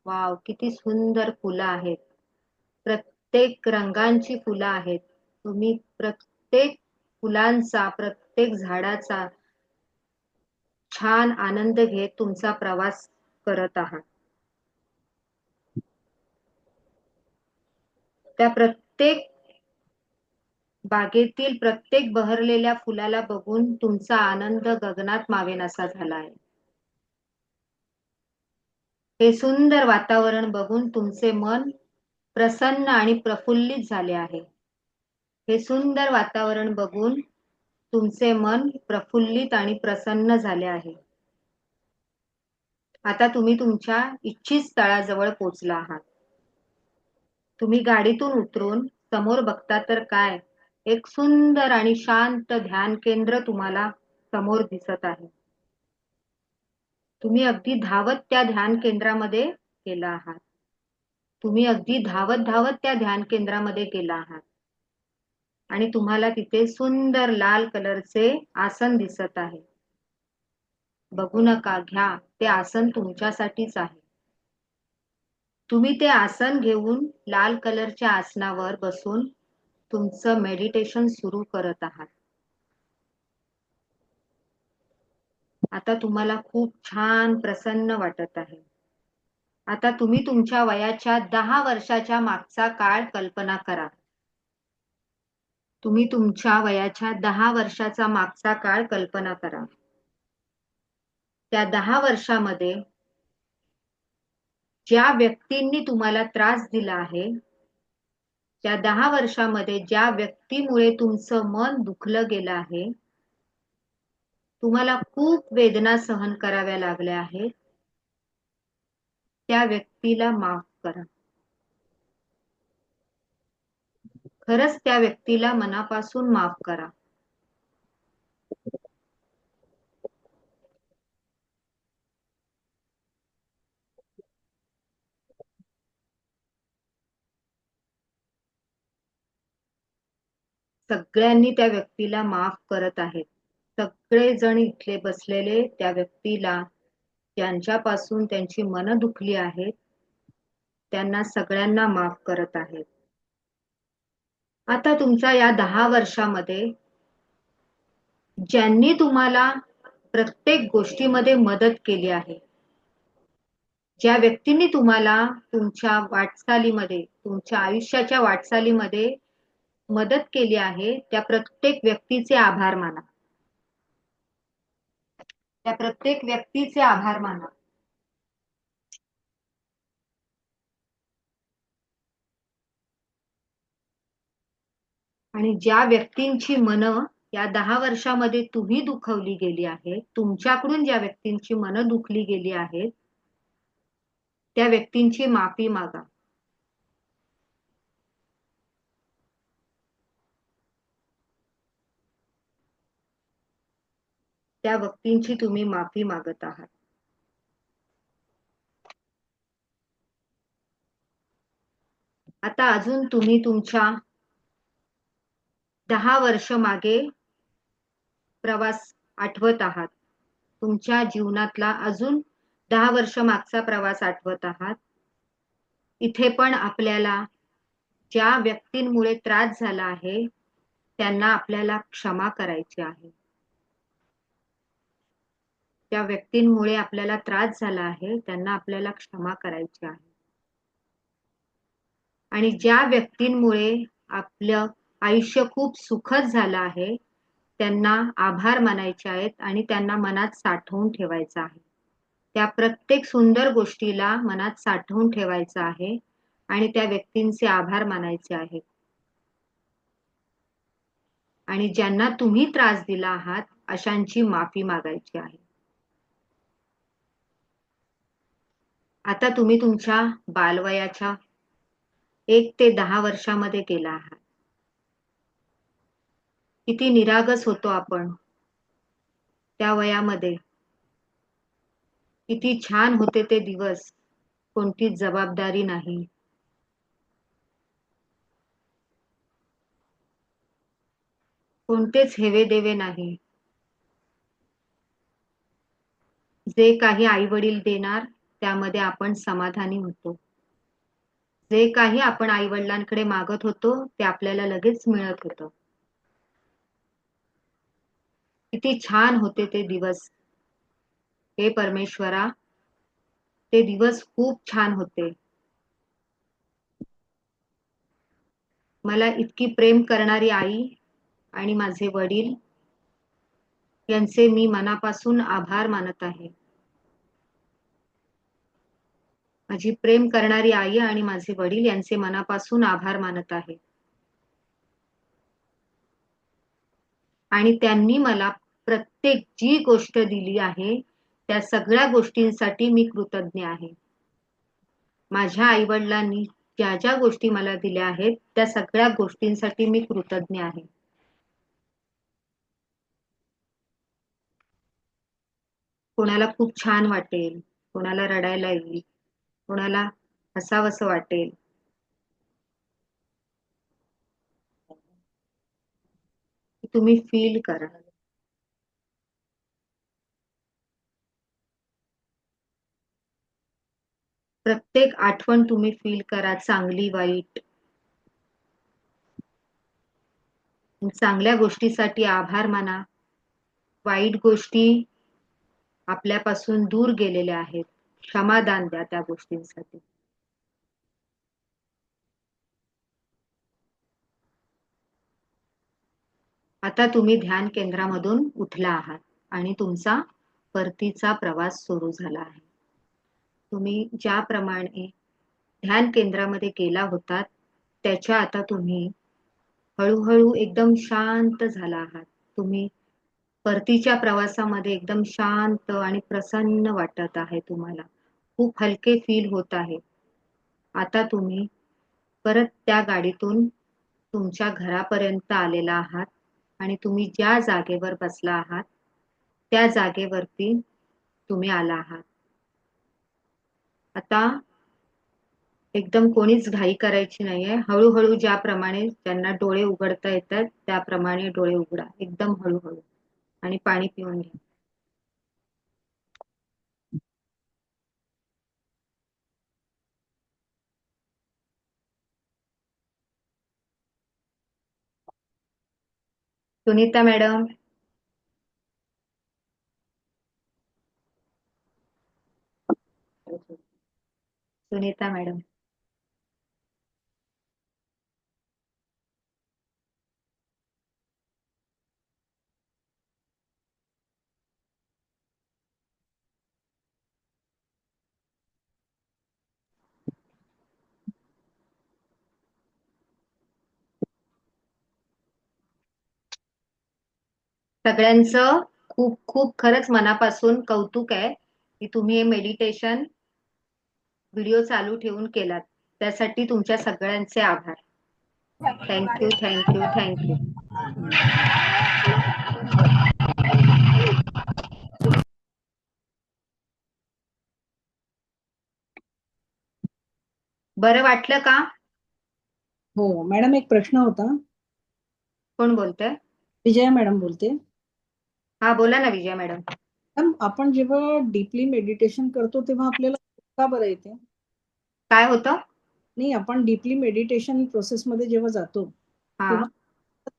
वाव, किती सुंदर फुलं आहेत. प्रत्येक रंगांची फुलं आहेत. तुम्ही प्रत्येक फुलांचा, प्रत्येक झाडाचा छान आनंद घेत तुमचा प्रवास करत आहात. त्या प्रत्येक बागेतील प्रत्येक बहरलेल्या फुलाला बघून तुमचा आनंद गगनात मावेनासा झाला आहे. हे सुंदर वातावरण बघून तुमचे मन प्रसन्न आणि प्रफुल्लित झाले आहे. हे सुंदर वातावरण बघून तुमचे मन प्रफुल्लित आणि प्रसन्न झाले आहे. आता तुम्ही तुमच्या इच्छित स्थळाजवळ पोहोचला आहात. तुम्ही गाडीतून उतरून समोर बघता तर काय, एक सुंदर आणि शांत ध्यान केंद्र तुम्हाला समोर दिसत आहे. तुम्ही अगदी धावत त्या ध्यान केंद्रामध्ये गेला आहात. तुम्ही अगदी धावत धावत त्या ध्यान केंद्रामध्ये गेला आहात आणि तुम्हाला तिथे सुंदर लाल कलरचे आसन दिसत आहे. बघू नका, घ्या, ते आसन तुमच्यासाठीच आहे. तुम्ही ते आसन घेऊन लाल कलरच्या आसनावर बसून तुमचं मेडिटेशन सुरू करत आहात. आता तुम्हाला खूप छान प्रसन्न वाटत आहे. आता तुम्ही तुमच्या वयाच्या 10 वर्षाच्या मागचा काळ कल्पना करा. तुम्ही तुमच्या वयाच्या 10 वर्षाचा मागचा काळ कल्पना करा. त्या 10 वर्षामध्ये ज्या व्यक्तींनी तुम्हाला त्रास दिला आहे, त्या 10 वर्षामध्ये ज्या व्यक्तीमुळे तुमचं मन दुखलं गेलं आहे, तुम्हाला खूप वेदना सहन कराव्या लागल्या आहेत, त्या व्यक्तीला माफ करा. खरंच त्या व्यक्तीला मनापासून माफ करा. सगळ्यांनी त्या व्यक्तीला माफ करत आहेत. सगळेजण इथले बसलेले त्या व्यक्तीला, ज्यांच्यापासून त्यांची मनं दुखली आहेत, त्यांना सगळ्यांना माफ करत आहेत. आता तुमच्या या 10 वर्षामध्ये ज्यांनी तुम्हाला प्रत्येक गोष्टीमध्ये मदत केली आहे, ज्या व्यक्तींनी तुम्हाला तुमच्या वाटचालीमध्ये, तुमच्या आयुष्याच्या वाटचालीमध्ये मदत केली आहे, त्या प्रत्येक व्यक्तीचे आभार माना. त्या प्रत्येक व्यक्तीचे आभार माना. आणि ज्या व्यक्तींची मनं या 10 वर्षामध्ये तुम्ही दुखवली गेली आहेत, तुमच्याकडून ज्या व्यक्तींची मनं दुखली गेली आहेत, त्या व्यक्तींची माफी मागा. त्या व्यक्तींची तुम्ही माफी मागत आहात. आता अजून तुम्ही तुमच्या 10 वर्ष मागे प्रवास आठवत आहात. तुमच्या जीवनातला अजून 10 वर्ष मागचा प्रवास आठवत आहात. इथे पण आपल्याला ज्या व्यक्तींमुळे त्रास झाला आहे त्यांना आपल्याला क्षमा करायची आहे. ज्या व्यक्तींमुळे आपल्याला त्रास झाला आहे त्यांना आपल्याला क्षमा करायची आहे. आणि ज्या व्यक्तींमुळे आपलं आयुष्य खूप सुखद झालं आहे त्यांना आभार मानायचे आहेत आणि त्यांना मनात साठवून ठेवायचं आहे. त्या प्रत्येक सुंदर गोष्टीला मनात साठवून ठेवायचं आहे आणि त्या व्यक्तींचे आभार मानायचे आहेत. आणि ज्यांना तुम्ही त्रास दिला आहात अशांची माफी मागायची आहे. आता तुम्ही तुमच्या बालवयाच्या 1 ते 10 वर्षामध्ये गेला आहात. किती निरागस होतो आपण त्या वयामध्ये. किती छान होते ते दिवस. कोणतीच जबाबदारी नाही. कोणतेच हेवे देवे नाही. जे काही आई वडील देणार त्यामध्ये आपण समाधानी होतो. जे काही आपण आई वडिलांकडे मागत होतो ते आपल्याला लगेच मिळत होतं. किती छान होते ते दिवस. हे परमेश्वरा, ते दिवस खूप छान होते. मला इतकी प्रेम करणारी आई आणि माझे वडील यांचे मी मनापासून आभार मानत आहे. माझी प्रेम करणारी आई आणि माझे वडील यांचे मनापासून आभार मानत आहे. आणि त्यांनी मला प्रत्येक जी गोष्ट दिली आहे त्या सगळ्या गोष्टींसाठी मी कृतज्ञ आहे. माझ्या आईवडिलांनी ज्या ज्या गोष्टी मला दिल्या आहेत त्या सगळ्या गोष्टींसाठी मी कृतज्ञ आहे. कोणाला खूप छान वाटेल, कोणाला रडायला येईल, कोणाला हसावंसं वाटेल. तुम्ही फील करा. प्रत्येक आठवण तुम्ही फील करा, चांगली वाईट. चांगल्या गोष्टीसाठी आभार माना. वाईट गोष्टी आपल्यापासून दूर गेलेल्या आहेत. क्षमादान द्या त्या गोष्टींसाठी. आता तुम्ही ध्यान केंद्रामधून उठला आहात आणि तुमचा परतीचा प्रवास सुरू झाला आहे. तुम्ही ज्याप्रमाणे ध्यान केंद्रामध्ये गेला होतात त्याच्या आता तुम्ही हळूहळू एकदम शांत झाला आहात. तुम्ही परतीच्या प्रवासामध्ये एकदम शांत आणि प्रसन्न वाटत आहे तुम्हाला. खूप हलके फील होत आहे. आता तुम्ही परत त्या गाडीतून तुमच्या घरापर्यंत आलेला आहात आणि तुम्ही ज्या जागेवर बसला आहात त्या जागेवरती तुम्ही आला आहात. आता एकदम कोणीच घाई करायची नाहीये. हळूहळू ज्याप्रमाणे त्यांना डोळे उघडता येतात त्याप्रमाणे डोळे उघडा. एकदम हळूहळू. आणि पाणी पिऊन घ्या. सुनीता मॅडम. सुनीता मॅडम. सगळ्यांचं खूप खूप खरंच मनापासून कौतुक आहे की तुम्ही हे मेडिटेशन व्हिडिओ चालू ठेवून केलात. त्यासाठी तुमच्या सगळ्यांचे आभार. Thank you, thank you, thank you. बरं वाटलं का?
हो मॅडम, एक प्रश्न होता.
कोण बोलतंय?
विजया मॅडम बोलते.
हा बोला ना विजया मॅडम.
मॅडम, आपण जेव्हा डीपली मेडिटेशन करतो तेव्हा आपल्याला का बरं येते?
काय होतं?
नाही, आपण डीपली मेडिटेशन प्रोसेसमध्ये जेव्हा जातो
हा,
तेव्हा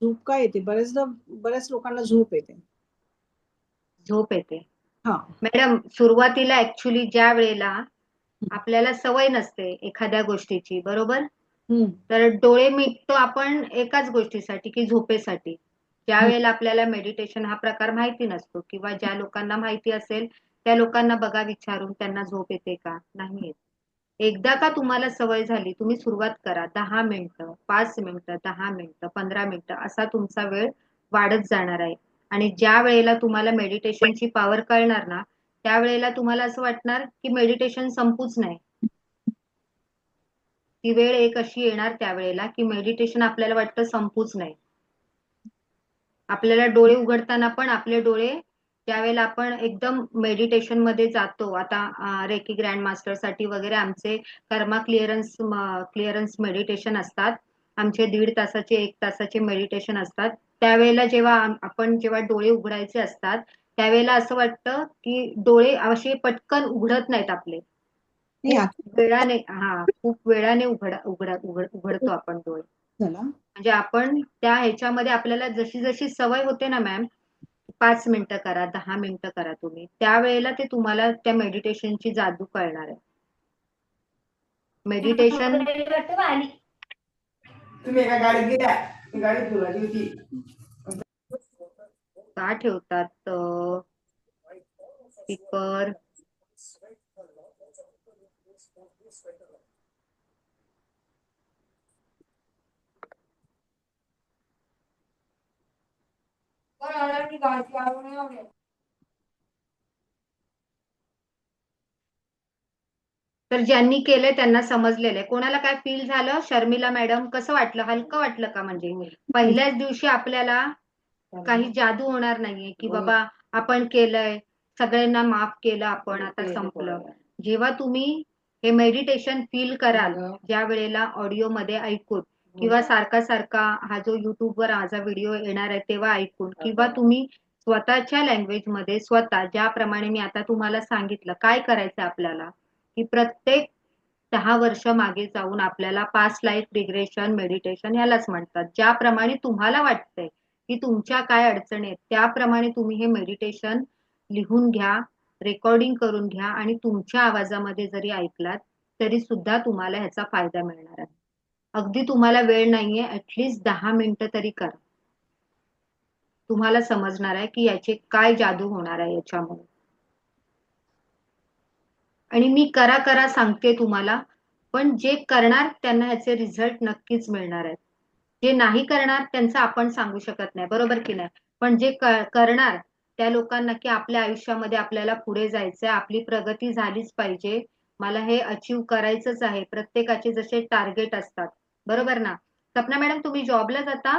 झोप काय येते? बऱ्याच लोकांना झोप येते.
झोप येते.
हा.
मॅडम, सुरुवातीला ऍक्च्युली ज्या वेळेला आपल्याला सवय नसते एखाद्या गोष्टीची, बरोबर,
हम्म.
तर डोळे मिटतो आपण एकाच गोष्टीसाठी, की झोपेसाठी. ज्या वेळेला आपल्याला मेडिटेशन हा प्रकार माहिती नसतो, किंवा ज्या लोकांना माहिती असेल त्या लोकांना बघा विचारून, त्यांना झोप येते का? नाही येत. एकदा का तुम्हाला सवय झाली, तुम्ही सुरुवात करा. 10 मिनिटं, 5 मिनिटं, 10 मिनिटं, 15 मिनिटं असा तुमचा वेळ वाढत जाणार आहे. आणि ज्या वेळेला तुम्हाला मेडिटेशनची पॉवर कळणार ना, त्यावेळेला तुम्हाला असं वाटणार की मेडिटेशन संपूच नाही. ती वेळ एक अशी येणार त्यावेळेला की मेडिटेशन आपल्याला वाटतं संपूच नाही. आपल्याला डोळे उघडताना पण आपले डोळे त्यावेळेला आपण एकदम मेडिटेशन मध्ये जातो. आता रेकी ग्रँड मास्टर साठी वगैरे आमचे कर्मा क्लिअरन्स मेडिटेशन असतात. आमचे 1.5 तासाचे 1 तासाचे मेडिटेशन असतात. त्यावेळेला जेव्हा डोळे उघडायचे असतात, त्यावेळेला असं वाटतं की डोळे असे पटकन उघडत नाहीत आपले.
नाही,
खूप वेळाने उघडतो आपण डोळे.
झाला.
म्हणजे आपण त्या ह्याच्यामध्ये आपल्याला जशी जशी सवय होते ना मॅम, 5 मिनिटं करा, 10 मिनिटं करा तुम्ही, त्यावेळेला ते तुम्हाला त्या मेडिटेशनची जादू कळणार आहे. मेडिटेशन
तुम्ही एका गाडीत गेल्या, गाडी धुवायची होती.
का ठेवतात स्पीकर? तर ज्यांनी केलंय त्यांना समजलेलं आहे. कोणाला काय फील झालं? शर्मिला मॅडम, कसं वाटलं? हलकं वाटलं का? म्हणजे पहिल्याच दिवशी आपल्याला काही जादू होणार नाहीये की बाबा आपण केलंय, सगळ्यांना माफ केलं आपण, आता संपलं. जेव्हा तुम्ही हे मेडिटेशन फील कराल, ज्या वेळेला ऑडिओ मध्ये ऐकून, किंवा सारखा सारखा हा जो युट्यूबवर माझा व्हिडिओ येणार आहे तेव्हा ऐकून, किंवा तुम्ही स्वतःच्या लँग्वेज मध्ये स्वतः ज्याप्रमाणे मी आता तुम्हाला सांगितलं काय करायचं आपल्याला, की प्रत्येक 10 वर्ष मागे जाऊन आपल्याला पास्ट लाईफ रिग्रेशन मेडिटेशन यालाच म्हणतात. ज्याप्रमाणे तुम्हाला वाटतंय की तुमच्या काय अडचणी आहेत, त्याप्रमाणे तुम्ही हे मेडिटेशन लिहून घ्या, रेकॉर्डिंग करून घ्या, आणि तुमच्या आवाजामध्ये जरी ऐकलात तरी सुद्धा तुम्हाला ह्याचा फायदा मिळणार आहे. अगदी तुम्हाला वेळ नाहीये, ऍटलीस्ट 10 मिनिटं तरी करा. तुम्हाला समजणार आहे की याचे काय जादू होणार आहे याच्यामुळे. आणि मी करा सांगते तुम्हाला, पण जे करणार त्यांना ह्याचे रिझल्ट नक्कीच मिळणार आहेत. जे नाही करणार त्यांचं आपण सांगू शकत नाही, बरोबर की नाही? पण जे करणार त्या लोकांना की आपल्या आयुष्यामध्ये आपल्याला पुढे जायचंय, आपली प्रगती झालीच पाहिजे, मला हे अचीव करायचंच आहे. प्रत्येकाचे जसे टार्गेट असतात, बरोबर ना? सपना मॅडम, तुम्ही जॉबला जाता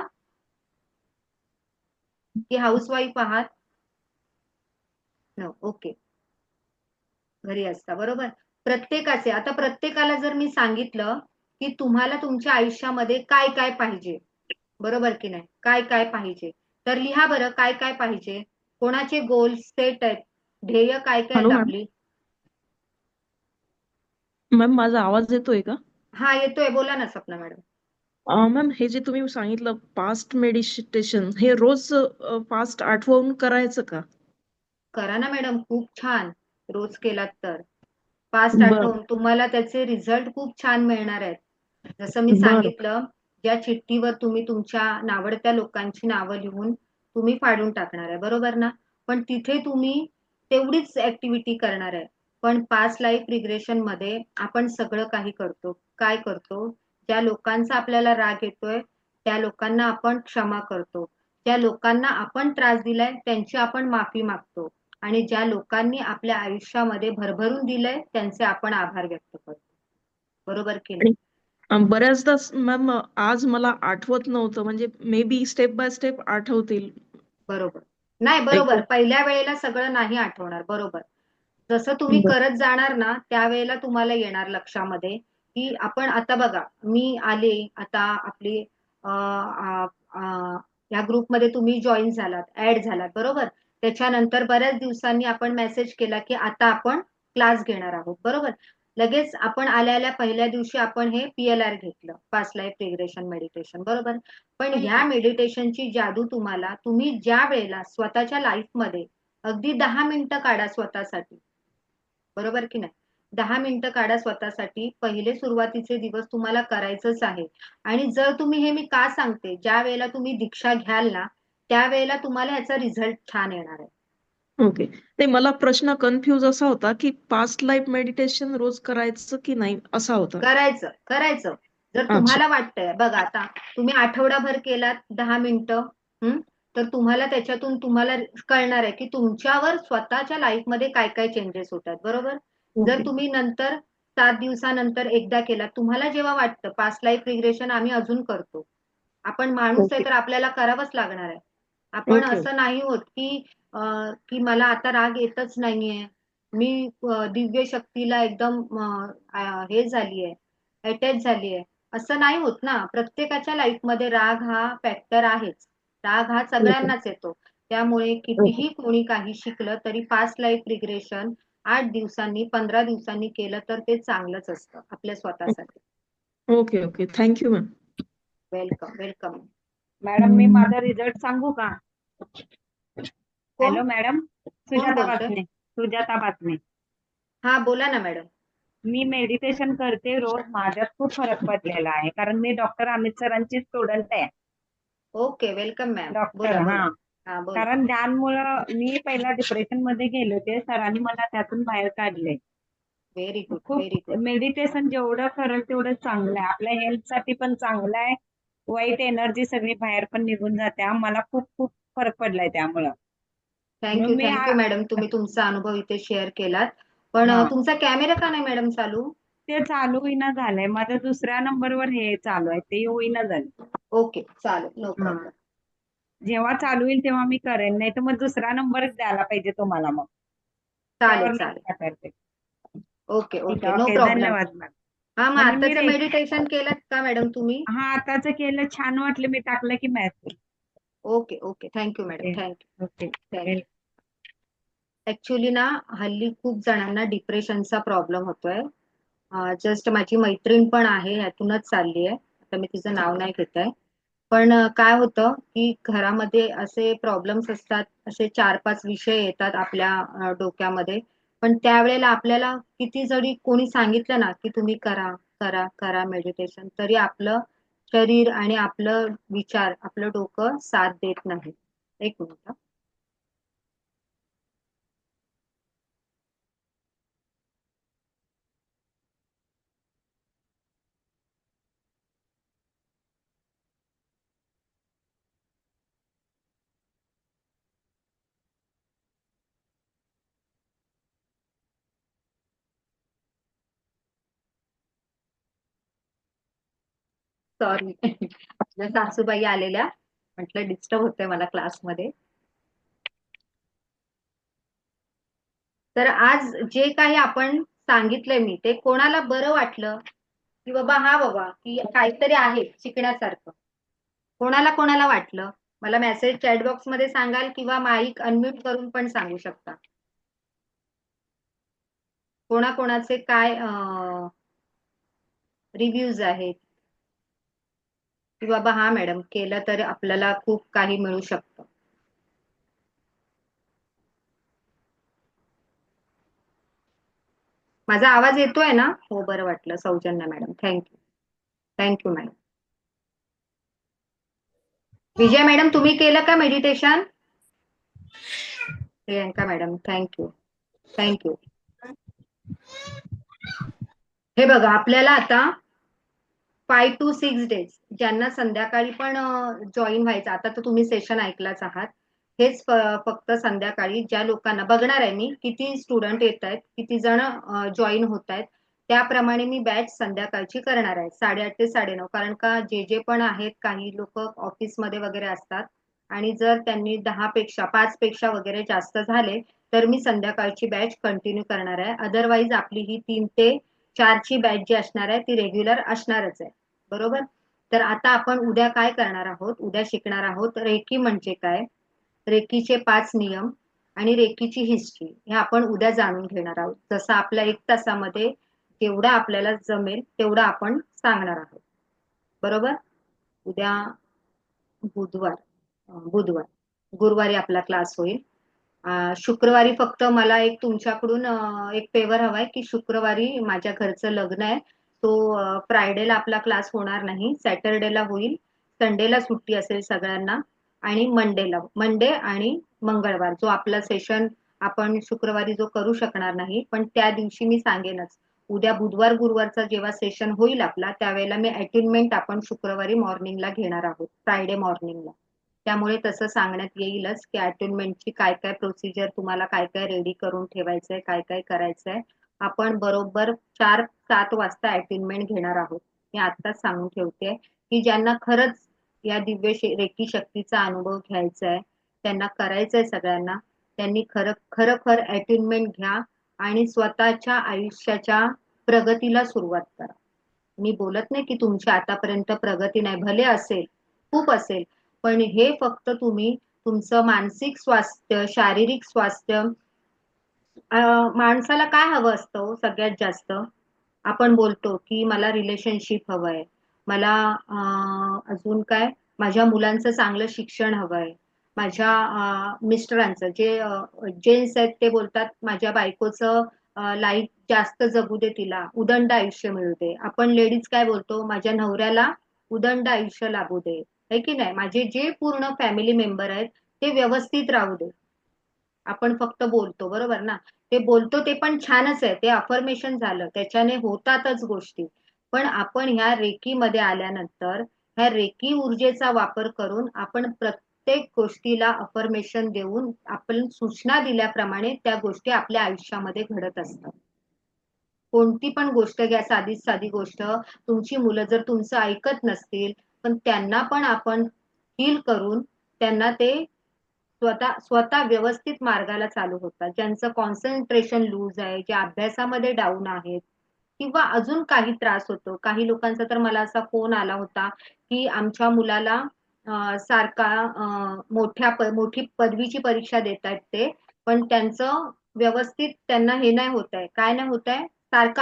की हाऊसवाईफ आहात? नो, ओके, घरी असता, बरोबर. प्रत्येकाला जर मी सांगितलं की तुम्हाला तुमच्या आयुष्यामध्ये काय काय पाहिजे, बरोबर की नाही, काय काय पाहिजे, तर लिहा बरं काय काय पाहिजे. कोणाचे गोल सेट आहेत, ध्येय काय काय आहेत
हॅलो मॅम.
आपली?
मॅम, माझा आवाज येतोय का?
हा, येतोय, बोला ना सपना मॅडम.
मॅम, हे जे तुम्ही सांगितलं पास्ट मेडिटेशन, हे रोज पास्ट आठवून करायचं का?
करा ना मॅडम, खूप छान. रोज केलात तर पास्ट
बर
आठवून तुम्हाला त्याचे रिझल्ट खूप छान मिळणार आहेत. जसं मी
बर
सांगितलं, ज्या चिठ्ठीवर तुम्ही तुमच्या नावडत्या लोकांची नावं लिहून तुम्ही फाडून टाकणार आहे, बरोबर ना? पण तिथे तुम्ही तेवढीच ऍक्टिव्हिटी करणार आहे. पण पास्ट लाईफ रिग्रेशन मध्ये आपण सगळं काही करतो. काय करतो? ज्या लोकांचा आपल्याला राग येतोय त्या लोकांना आपण क्षमा करतो. ज्या लोकांना आपण त्रास दिलाय त्यांची आपण माफी मागतो. आणि ज्या लोकांनी आपल्या आयुष्यामध्ये भरभरून दिलंय त्यांचे आपण आभार व्यक्त करतो, बरोबर की नाही?
आणि बऱ्याचदा मॅम आज मला आठवत नव्हतं, म्हणजे may be step by step आठवतील.
बरोबर. नाही, बरोबर, पहिल्या वेळेला सगळं नाही आठवणार, बरोबर. जसं तुम्ही करत जाणार ना त्यावेळेला तुम्हाला येणार लक्षामध्ये की आपण आता बघा, मी आले आता आपली या ग्रुपमध्ये तुम्ही जॉईन झालात, ऍड झालात, बरोबर. त्याच्यानंतर बऱ्याच दिवसांनी आपण मेसेज केला की आता आपण क्लास घेणार आहोत, बरोबर. लगेच आपण आल्या पहिल्या दिवशी आपण हे PLR घेतलं, पास्ट लाईफ रिग्रेशन मेडिटेशन, बरोबर. पण ह्या मेडिटेशनची जादू तुम्ही ज्या वेळेला स्वतःच्या लाईफमध्ये अगदी 10 मिनिटं काढा स्वतःसाठी, बरोबर की नाही. 10 मिनिटं काढा स्वतःसाठी. पहिले सुरुवातीचे दिवस तुम्हाला करायचंच आहे. आणि जर तुम्ही हे मी का सांगते, ज्या वेळेला तुम्ही दीक्षा घ्याल ना, त्यावेळेला तुम्हाला ह्याचा रिझल्ट छान येणार आहे.
ओके. ते मला प्रश्न कन्फ्यूज असा होता की पास्ट लाईफ मेडिटेशन रोज करायचं की नाही असा होता.
करायचं करायचं जर
अच्छा.
तुम्हाला वाटतंय, बघा आता तुम्ही आठवडाभर केलात 10 मिनिटं, तर तुम्हाला त्याच्यातून तुम्हाला कळणार आहे की तुमच्यावर स्वतःच्या लाईफमध्ये काय काय चेंजेस होतात, बरोबर. जर
ओके.
तुम्ही नंतर 7 दिवसानंतर एकदा केलात, तुम्हाला जेव्हा वाटतं पास्ट लाईफ रिग्रेशन आम्ही अजून करतो, आपण माणूस आहे
ओके.
तर आपल्याला करावंच लागणार आहे. आपण
ओके.
असं नाही होत की मला आता राग येतच नाहीये, मी दिव्य शक्तीला एकदम हे झालीये, अटॅच झालीये, असं नाही होत ना. प्रत्येकाच्या लाईफमध्ये राग हा फॅक्टर आहेच. राग हा
ओके.
सगळ्यांनाच येतो. त्यामुळे
ओके.
कितीही कोणी काही शिकलं तरी पास्ट लाईफ रिग्रेशन 8 दिवसांनी 15 दिवसांनी केलं तर ते चांगलंच असतं आपल्या स्वतःसाठी.
Okay. Okay. Thank you ma'am.
Welcome welcome.
Madam मी माझा रिझल्ट सांगू का?
कोण
हॅलो मॅडम,
कोण
सुजाता
बोलतोय?
बातमे. सुजाता बातमे.
हा बोला ना मॅडम.
मी मेडिटेशन करते रोज, माझ्यात खूप फरक पडलेला आहे, कारण मी डॉक्टर अमित सरांची स्टुडंट आहे.
Okay welcome ma'am.
डॉक्टर,
बोला बोला.
हा.
हा बोला.
कारण ध्यानमुळं मी पहिला डिप्रेशन मध्ये गेले होते, सरांनी मला त्यातून बाहेर काढले.
व्हेरी गुड व्हेरी
खूप
गुड.
मेडिटेशन जेवढं करेल तेवढं चांगलं आहे, आपल्या हेल्थ साठी पण चांगलं आहे. वाईट एनर्जी सगळी बाहेर पण निघून जाते. मला खूप खूप फरक पडलाय त्यामुळं.
थँक्यू
मग मी
थँक्यू मॅडम, तुम्ही तुमचा अनुभव इथे शेअर केलात. पण
हा
तुमचा कॅमेरा का नाही मॅडम चालू?
ते चालू होईना झालंय, माझ्या दुसऱ्या नंबरवर हे चालू आहे, ते होईना झालं.
ओके चालेल, नो
हा,
प्रॉब्लेम.
जेव्हा चालू होईल तेव्हा मी करेन, नाही तर मग दुसरा नंबरच द्यायला पाहिजे तुम्हाला, मग
चालेल
त्यावर
चालेल.
मी करते.
ओके
ठीक
ओके
आहे,
नो
ओके,
प्रॉब्लेम.
धन्यवाद मॅम.
हा, मग
आणि मी
आताचं मेडिटेशन केलं का मॅडम तुम्ही?
हा आताच केलं, छान वाटलं, मी टाकलं की message.
Okay okay thank you madam,
okay
thank you
okay.
Thank you. Actually ना हल्ली खूप जणांना डिप्रेशनचा प्रॉब्लेम होतोय. जस्ट माझी मैत्रीण पण आहे, ह्यातूनच चालली आहे. आता मी तिचं नाव नाही घेत आहे. पण काय होतं की घरामध्ये असे प्रॉब्लेम्स असतात, असे 4-5 विषय येतात आपल्या डोक्यामध्ये. पण त्यावेळेला आपल्याला किती जरी कोणी सांगितलं ना की तुम्ही करा करा करा मेडिटेशन, तरी आपलं शरीर आणि आपलं विचार, आपलं डोकं साथ देत नाही. एक मिनिट. सॉरी. आपल्या सासूबाई आलेल्या, म्हटलं डिस्टर्ब होतंय मला क्लासमध्ये. तर आज जे काही आपण सांगितलंय मी, ते कोणाला बरं वाटलं की बाबा हा बाबा की काहीतरी आहे शिकण्यासारखं, कोणाला कोणाला वाटलं, मला मेसेज चॅट बॉक्स मध्ये सांगाल किंवा माईक अनम्यूट करून पण सांगू शकता. कोणाकोणाचे काय रिव्ह्यूज आहेत की बाबा हा मॅडम केलं तर आपल्याला खूप काही मिळू शकतं. माझा आवाज येतोय ना? हो, बरं वाटलं Saujanya madam, thank you. Thank you madam. Vijay madam तुम्ही केलं का meditation? Priyanka madam thank you thank you. हे बघा, आपल्याला आता 5 to 6 डेज, ज्यांना संध्याकाळी पण जॉईन व्हायचं, आता तर तुम्ही सेशन ऐकलाच आहात. हेच फक्त संध्याकाळी ज्या लोकांना बघणार आहे मी किती स्टुडंट येत आहेत, किती जण जॉईन होत आहेत, त्याप्रमाणे मी बॅच संध्याकाळची करणार आहे 8:30 ते 9:30. कारण का जे पण आहेत, काही लोक ऑफिसमध्ये वगैरे असतात आणि जर त्यांनी 5 पेक्षा वगैरे जास्त झाले तर मी संध्याकाळची बॅच कंटिन्यू करणार आहे. अदरवाईज आपली ही 3 ते 4 ची बॅच जी असणार आहे ती रेग्युलर असणारच आहे, बरोबर. तर आता आपण उद्या काय करणार आहोत, उद्या शिकणार आहोत रेकी म्हणजे काय, रेकीचे 5 नियम आणि रेकीची हिस्ट्री, हे आपण उद्या जाणून घेणार आहोत. जसं आपल्या 1 तासामध्ये जेवढं आपल्याला जमेल तेवढं आपण सांगणार आहोत. बरोबर? उद्या बुधवार बुधवार गुरुवारी आपला क्लास होईल. शुक्रवारी फक्त मला एक तुमच्याकडून एक फेवर हवाय की शुक्रवारी माझ्या घरचं लग्न आहे. तो फ्रायडेला आपला क्लास होणार नाही, सॅटरडेला होईल. संडेला सुट्टी असेल सगळ्यांना आणि मंडे आणि मंगळवार जो आपला सेशन आपण शुक्रवारी जो करू शकणार नाही, पण त्या दिवशी मी सांगेनच. उद्या बुधवार गुरुवारचा जेव्हा सेशन होईल आपला त्यावेळेला मी अटेनमेंट आपण शुक्रवारी मॉर्निंगला घेणार आहोत, फ्रायडे मॉर्निंगला. त्यामुळे तसं सांगण्यात येईलच की अटेनमेंटची काय काय प्रोसिजर, तुम्हाला काय काय रेडी करून ठेवायचंय, काय काय करायचंय. आपण बरोबर 4-7 वाजता अटेनमेंट घेणार आहोत. मी आत्ताच सांगून ठेवते की ज्यांना खरंच या दिव्य रेकी शक्तीचा अनुभव घ्यायचा आहे, त्यांना करायचंय सगळ्यांना, त्यांनी खरखर अटेनमेंट घ्या आणि स्वतःच्या आयुष्याच्या प्रगतीला सुरुवात करा. मी बोलत नाही की तुमची आतापर्यंत प्रगती नाही, भले असेल, खूप असेल, पण हे फक्त तुम्ही तुमचं मानसिक स्वास्थ्य, शारीरिक स्वास्थ्य, माणसाला काय हवं असतं हो सगळ्यात जास्त? आपण बोलतो की मला रिलेशनशिप हवंय, मला अजून काय, माझ्या मुलांचं चांगलं शिक्षण हवंय, माझ्या मिस्टरांचं जे जेंट्स आहेत ते बोलतात माझ्या बायकोचं लाईफ जास्त जगू दे, तिला उदंड आयुष्य मिळू दे. आपण लेडीज काय बोलतो, माझ्या नवऱ्याला उदंड आयुष्य लाभू दे, है की नाही, माझे जे पूर्ण फॅमिली मेंबर आहेत ते व्यवस्थित राहू दे. आपण फक्त बोलतो, बरोबर ना? ते बोलतो ते पण छानच आहे, ते अफर्मेशन झालं, त्याच्याने होतातच गोष्टी. पण आपण ह्या रेकीमध्ये आल्यानंतर ह्या रेकी ऊर्जेचा वापर करून आपण प्रत्येक गोष्टीला अफर्मेशन देऊन आपण सूचना दिल्याप्रमाणे त्या गोष्टी आपल्या आयुष्यामध्ये घडत असतात. कोणती पण गोष्ट घ्या, साधीच साधी गोष्ट. तुमची मुलं जर तुमचं ऐकत नसतील, पण त्यांना पण आपण हील करून त्यांना ते स्वतः व्यवस्थित मार्गाला चालू होतात. ज्यांचं कॉन्सन्ट्रेशन लूज आहे, जे अभ्यासामध्ये डाऊन आहेत किंवा अजून काही त्रास होतो. काही लोकांचा तर मला असा फोन आला होता की आमच्या मुलाला सारखा मोठी पदवीची परीक्षा देत आहेत ते, पण त्यांचं व्यवस्थित त्यांना हे नाही होत आहे. काय नाही होत आहे? सारखं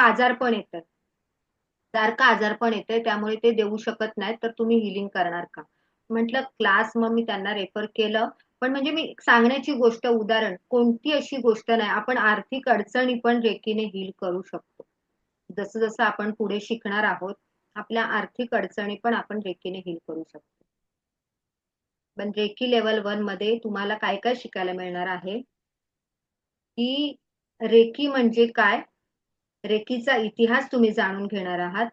आजारपण येतंय, त्यामुळे ते देऊ शकत नाहीत. तर तुम्ही हिलिंग करणार का? म्हटलं क्लास, मग मी त्यांना रेफर केलं. पण म्हणजे मी सांगण्याची गोष्ट, उदाहरण, कोणती अशी गोष्ट नाही. आपण आर्थिक अडचणी पण रेकीने हील करू शकतो. जसं जसं आपण पुढे शिकणार आहोत, आपल्या आर्थिक अडचणी पण आपण रेकीने हील करू शकतो. पण रेकी लेवल 1 मध्ये तुम्हाला काय काय शिकायला मिळणार आहे की रेकी म्हणजे काय, रेकीचा इतिहास तुम्ही जाणून घेणार आहात.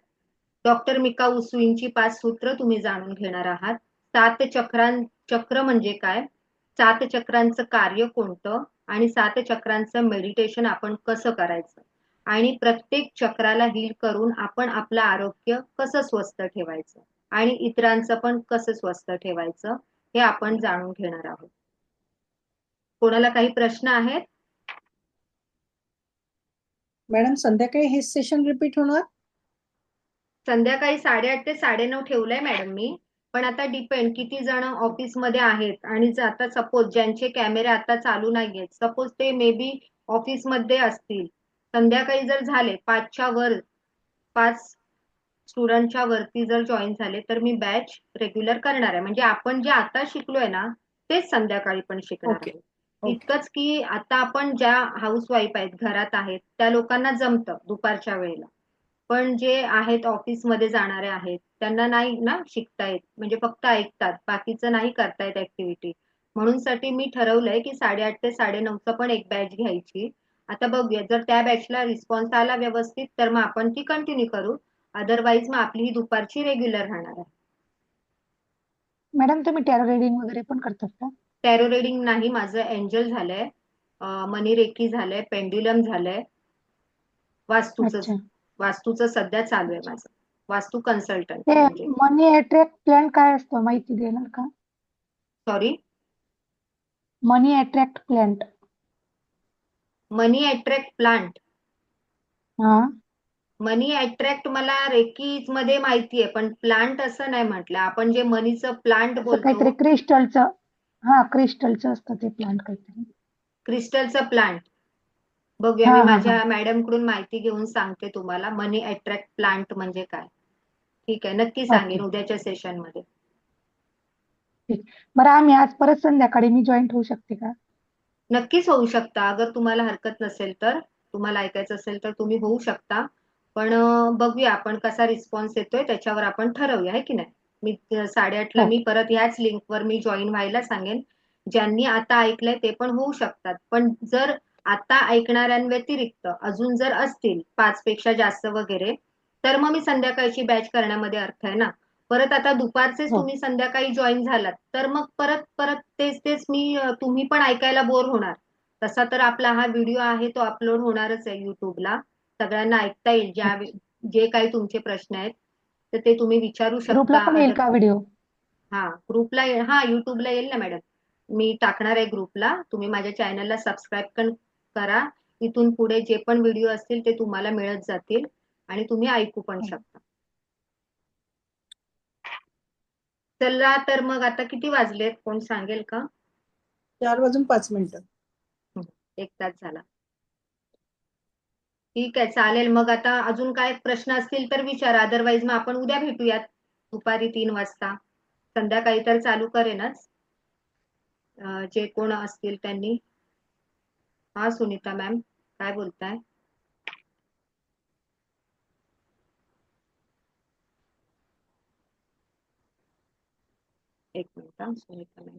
डॉक्टर मिका उसूईंची 5 सूत्र तुम्ही जाणून घेणार आहात. 7 चक्र म्हणजे काय, 7 चक्रांचं कार्य कोणतं आणि 7 चक्रांचं मेडिटेशन आपण कसं करायचं आणि प्रत्येक चक्राला हील करून आपण आपलं आरोग्य कसं स्वस्थ ठेवायचं आणि इतरांचं पण कसं स्वस्थ ठेवायचं हे आपण जाणून घेणार आहोत. कोणाला काही प्रश्न आहेत?
मॅडम संध्याकाळी हे सेशन रिपीट होणार?
संध्याकाळी 8:30 ते 9:30 ठेवलंय मॅडम मी. पण आता डिपेंड किती जण ऑफिसमध्ये आहेत आणि आता सपोज ज्यांचे कॅमेरे आता चालू नाहीयेत, सपोज ते मे बी ऑफिसमध्ये असतील, संध्याकाळी जर झाले 5 स्टुडंटच्या वरती जर जॉईन झाले तर मी बॅच रेग्युलर करणार आहे. म्हणजे आपण जे आता शिकलोय ना तेच संध्याकाळी पण शिकणार
ओके.
आहोत. इतकंच की आता आपण ज्या हाऊसवाईफ आहेत, घरात आहेत, त्या लोकांना जमतं दुपारच्या वेळेला. पण जे आहेत ऑफिसमध्ये जाणारे आहेत त्यांना नाही ना शिकता येत, म्हणजे फक्त ऐकतात, बाकीचं नाही करता येत ऍक्टिव्हिटी. म्हणून साठी मी ठरवलंय की 8:30 ते 9:30 पण एक बॅच घ्यायची. आता बघूया, जर त्या बॅचला रिस्पॉन्स आला व्यवस्थित तर मग आपण ती कंटिन्यू करू. अदरवाईज मग आपली ही दुपारची रेग्युलर राहणार आहे.
मॅडम तुम्ही टॅरो रीडिंग वगैरे पण करतात का?
टॅरो रीडिंग नाही, माझं एंजल झालंय, मनी रेकी झालंय, पेंड्युलम झालंय,
अच्छा.
वास्तूचं सध्या चालू आहे माझं. वास्तू कन्सल्टंट
ते
म्हणजे.
मनी अट्रॅक्ट प्लॅन काय असतं माहिती देणार का?
सॉरी,
मनी अट्रॅक्ट प्लॅन्ट.
मनी अट्रॅक्ट प्लांट.
हा.
मनी अट्रॅक्ट मला रेकीज मध्ये माहिती आहे, पण प्लांट असं नाही म्हटलं. आपण जे मनीचं प्लांट
असं काहीतरी
बोलतो,
क्रिस्टलचं. हा, क्रिस्टलचं असतं ते प्लॅन्ट काहीतरी.
क्रिस्टलचं प्लांट. बघूया,
हा
मी
हा हा
माझ्या मॅडम कडून माहिती घेऊन सांगते तुम्हाला मनी अट्रॅक्ट प्लांट म्हणजे काय. ठीक आहे, नक्की
ओके
सांगेन उद्याच्या सेशन मध्ये.
ठीक. बरं आम्ही आज परत संध्याकाळी मी जॉईन होऊ शकते का?
नक्कीच होऊ शकता, अगर तुम्हाला हरकत नसेल तर, तुम्हाला ऐकायचं असेल तर तुम्ही होऊ शकता. पण बघूया आपण कसा रिस्पॉन्स येतोय त्याच्यावर आपण ठरवूया, आहे की नाही. मी 8:30ला
हो
मी परत याच लिंकवर मी जॉईन व्हायला सांगेन. ज्यांनी आता ऐकलंय ते पण होऊ शकतात, पण जर आता ऐकणाऱ्यांव्यतिरिक्त अजून जर असतील 5 पेक्षा जास्त वगैरे, तर मग मी संध्याकाळची बॅच करण्यामध्ये अर्थ आहे ना. परत आता दुपारचेच
हो
तुम्ही संध्याकाळी जॉईन झालात तर मग परत परत तेच तेच तुम्ही पण ऐकायला बोर होणार. तसा तर आपला हा व्हिडिओ आहे तो अपलोड होणारच आहे युट्यूबला. सगळ्यांना ऐकता येईल. जे काही तुमचे प्रश्न आहेत तर ते तुम्ही विचारू
ग्रुपला
शकता.
पण येईल का व्हिडिओ?
हा ग्रुपला हा युट्यूबला येईल ना मॅडम. मी टाकणार आहे ग्रुपला. तुम्ही माझ्या चॅनलला सबस्क्राईब पण करा. इथून पुढे जे पण व्हिडिओ असतील ते तुम्हाला मिळत जातील आणि तुम्ही ऐकू पण शकता. चला तर मग आता किती वाजलेत कोण सांगेल का?
4:05.
1 तास झाला. ठीक आहे, चालेल. मग आता अजून काय प्रश्न असतील तर विचारा, अदरवाईज मग आपण उद्या भेटूयात दुपारी 3 वाजता. संध्याकाळी तर चालू करेनच. जे कोण असतील त्यांनी. हा सुनीता मॅम, काय बोलताय? एक मिनिट हा, सुनीता मॅम.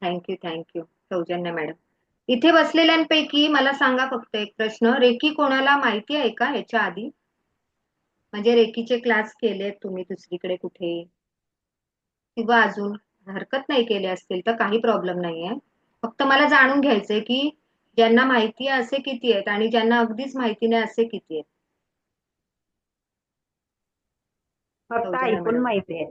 थँक्यू सौजन्य मॅडम. इथे बसलेल्यांपैकी मला सांगा फक्त एक प्रश्न, रेकी कोणाला माहिती आहे का ह्याच्या आधी? म्हणजे रेकीचे क्लास केलेत तुम्ही दुसरीकडे कुठे किंवा अजून? हरकत नाही केले असतील तर काही प्रॉब्लेम नाहीये. फक्त मला जाणून घ्यायचंय की ज्यांना माहिती आहे असे किती आहेत आणि ज्यांना अगदीच माहिती नाही असे किती आहेत.
फक्त
सौजन्य
ऐकून
मॅडम,
माहिती आहे.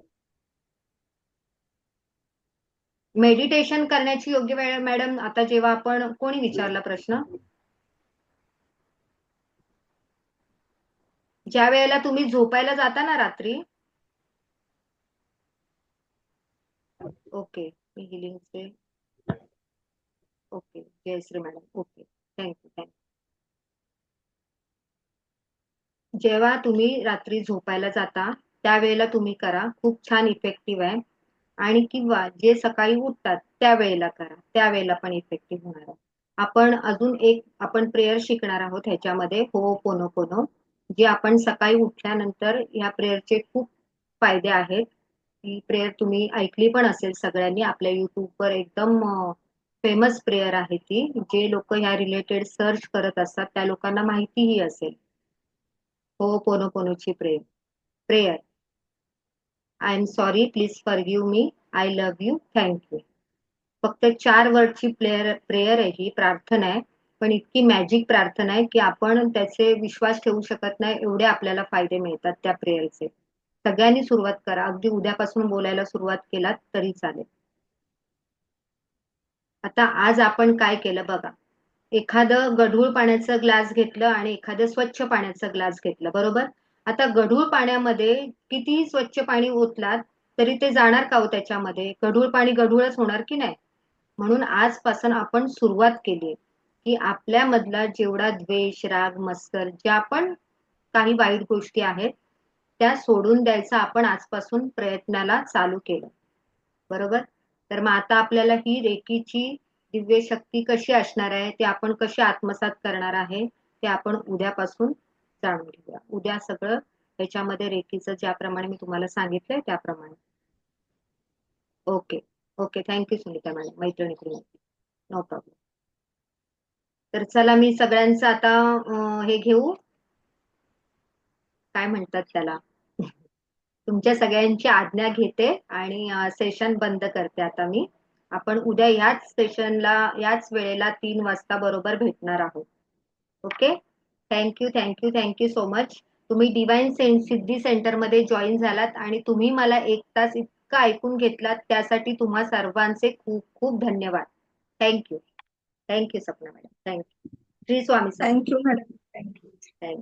मेडिटेशन करण्याची योग्य वेळ मॅडम आता जेव्हा आपण, कोणी विचारला प्रश्न? ज्या वेळेला तुम्ही झोपायला जाता ना रात्री. ओके, मी हिलिंगचे. Okay, Jayashree madam. Okay, thank you. जेव्हा तुम्ही रात्री झोपायला जाता त्यावेळेला तुम्ही करा, खूप छान इफेक्टिव्ह आहे. आणि किंवा जे सकाळी उठतात त्यावेळेला करा, त्यावेळेला पण इफेक्टिव्ह होणार आहे. आपण अजून एक प्रेयर शिकणार आहोत ह्याच्यामध्ये, होओपोनोपोनो. जे आपण सकाळी उठल्यानंतर ह्या प्रेयरचे खूप फायदे आहेत. ही प्रेयर तुम्ही ऐकली पण असेल सगळ्यांनी, आपल्या युट्यूबवर एकदम फेमस प्रेयर आहे ती. जे लोक ह्या रिलेटेड सर्च करत असतात त्या लोकांना माहितीही असेल. होओपोनोपोनोची prayer. I am sorry, please forgive me, I love you, thank you. फक्त 4 वर्डची प्रेयर आहे ही, प्रार्थना आहे. पण इतकी मॅजिक प्रार्थना आहे की आपण त्याचे विश्वास ठेवू शकत नाही, एवढे आपल्याला फायदे मिळतात त्या प्रेयरचे. सगळ्यांनी सुरुवात करा, अगदी उद्यापासून बोलायला सुरुवात केलात तरी चालेल. आता आज आपण काय केलं बघा. एखादं गढूळ पाण्याचं ग्लास घेतलं आणि एखादं स्वच्छ पाण्याचं ग्लास घेतलं, बरोबर? आता गढूळ पाण्यामध्ये कितीही स्वच्छ पाणी ओतलात तरी ते जाणार का हो त्याच्यामध्ये? गढूळ पाणी गढूळच होणार की नाही? म्हणून आजपासून आपण सुरुवात केली की आपल्यामधला जेवढा द्वेष, राग, मत्सर, ज्या पण काही वाईट गोष्टी आहेत त्या सोडून द्यायचा आपण आजपासून प्रयत्नाला चालू केलं, बरोबर? तर मग आता आपल्याला ही रेकीची दिव्य शक्ती कशी असणार आहे, ते आपण कशी आत्मसात करणार आहे, ते आपण उद्यापासून जाणून घेऊया. उद्या सगळं ह्याच्यामध्ये रेकीचं ज्याप्रमाणे मी तुम्हाला सांगितलंय त्याप्रमाणे. ओके, थँक्यू सुनीता मॅडम, मैत्रिणीकडून. No problem. तर चला, मी सगळ्यांचं आता हे घेऊ, काय म्हणतात त्याला, तुमच्या सगळ्यांची आज्ञा घेते आणि सेशन बंद करते आता मी. आपण उद्या याच सेशनला, याच वेळेला 3 वाजता बरोबर भेटणार आहोत. Okay, thank you so much. तुम्ही डिवाइन सिद्धी सेंटरमध्ये जॉईन झालात आणि तुम्ही मला 1 तास इतकं ऐकून घेतलात त्यासाठी तुम्हा सर्वांचे खूप खूप धन्यवाद. Thank you Sapna madam, thank you. Shri Swami Samarth.
Thank you madam. Thank you.
Thank you.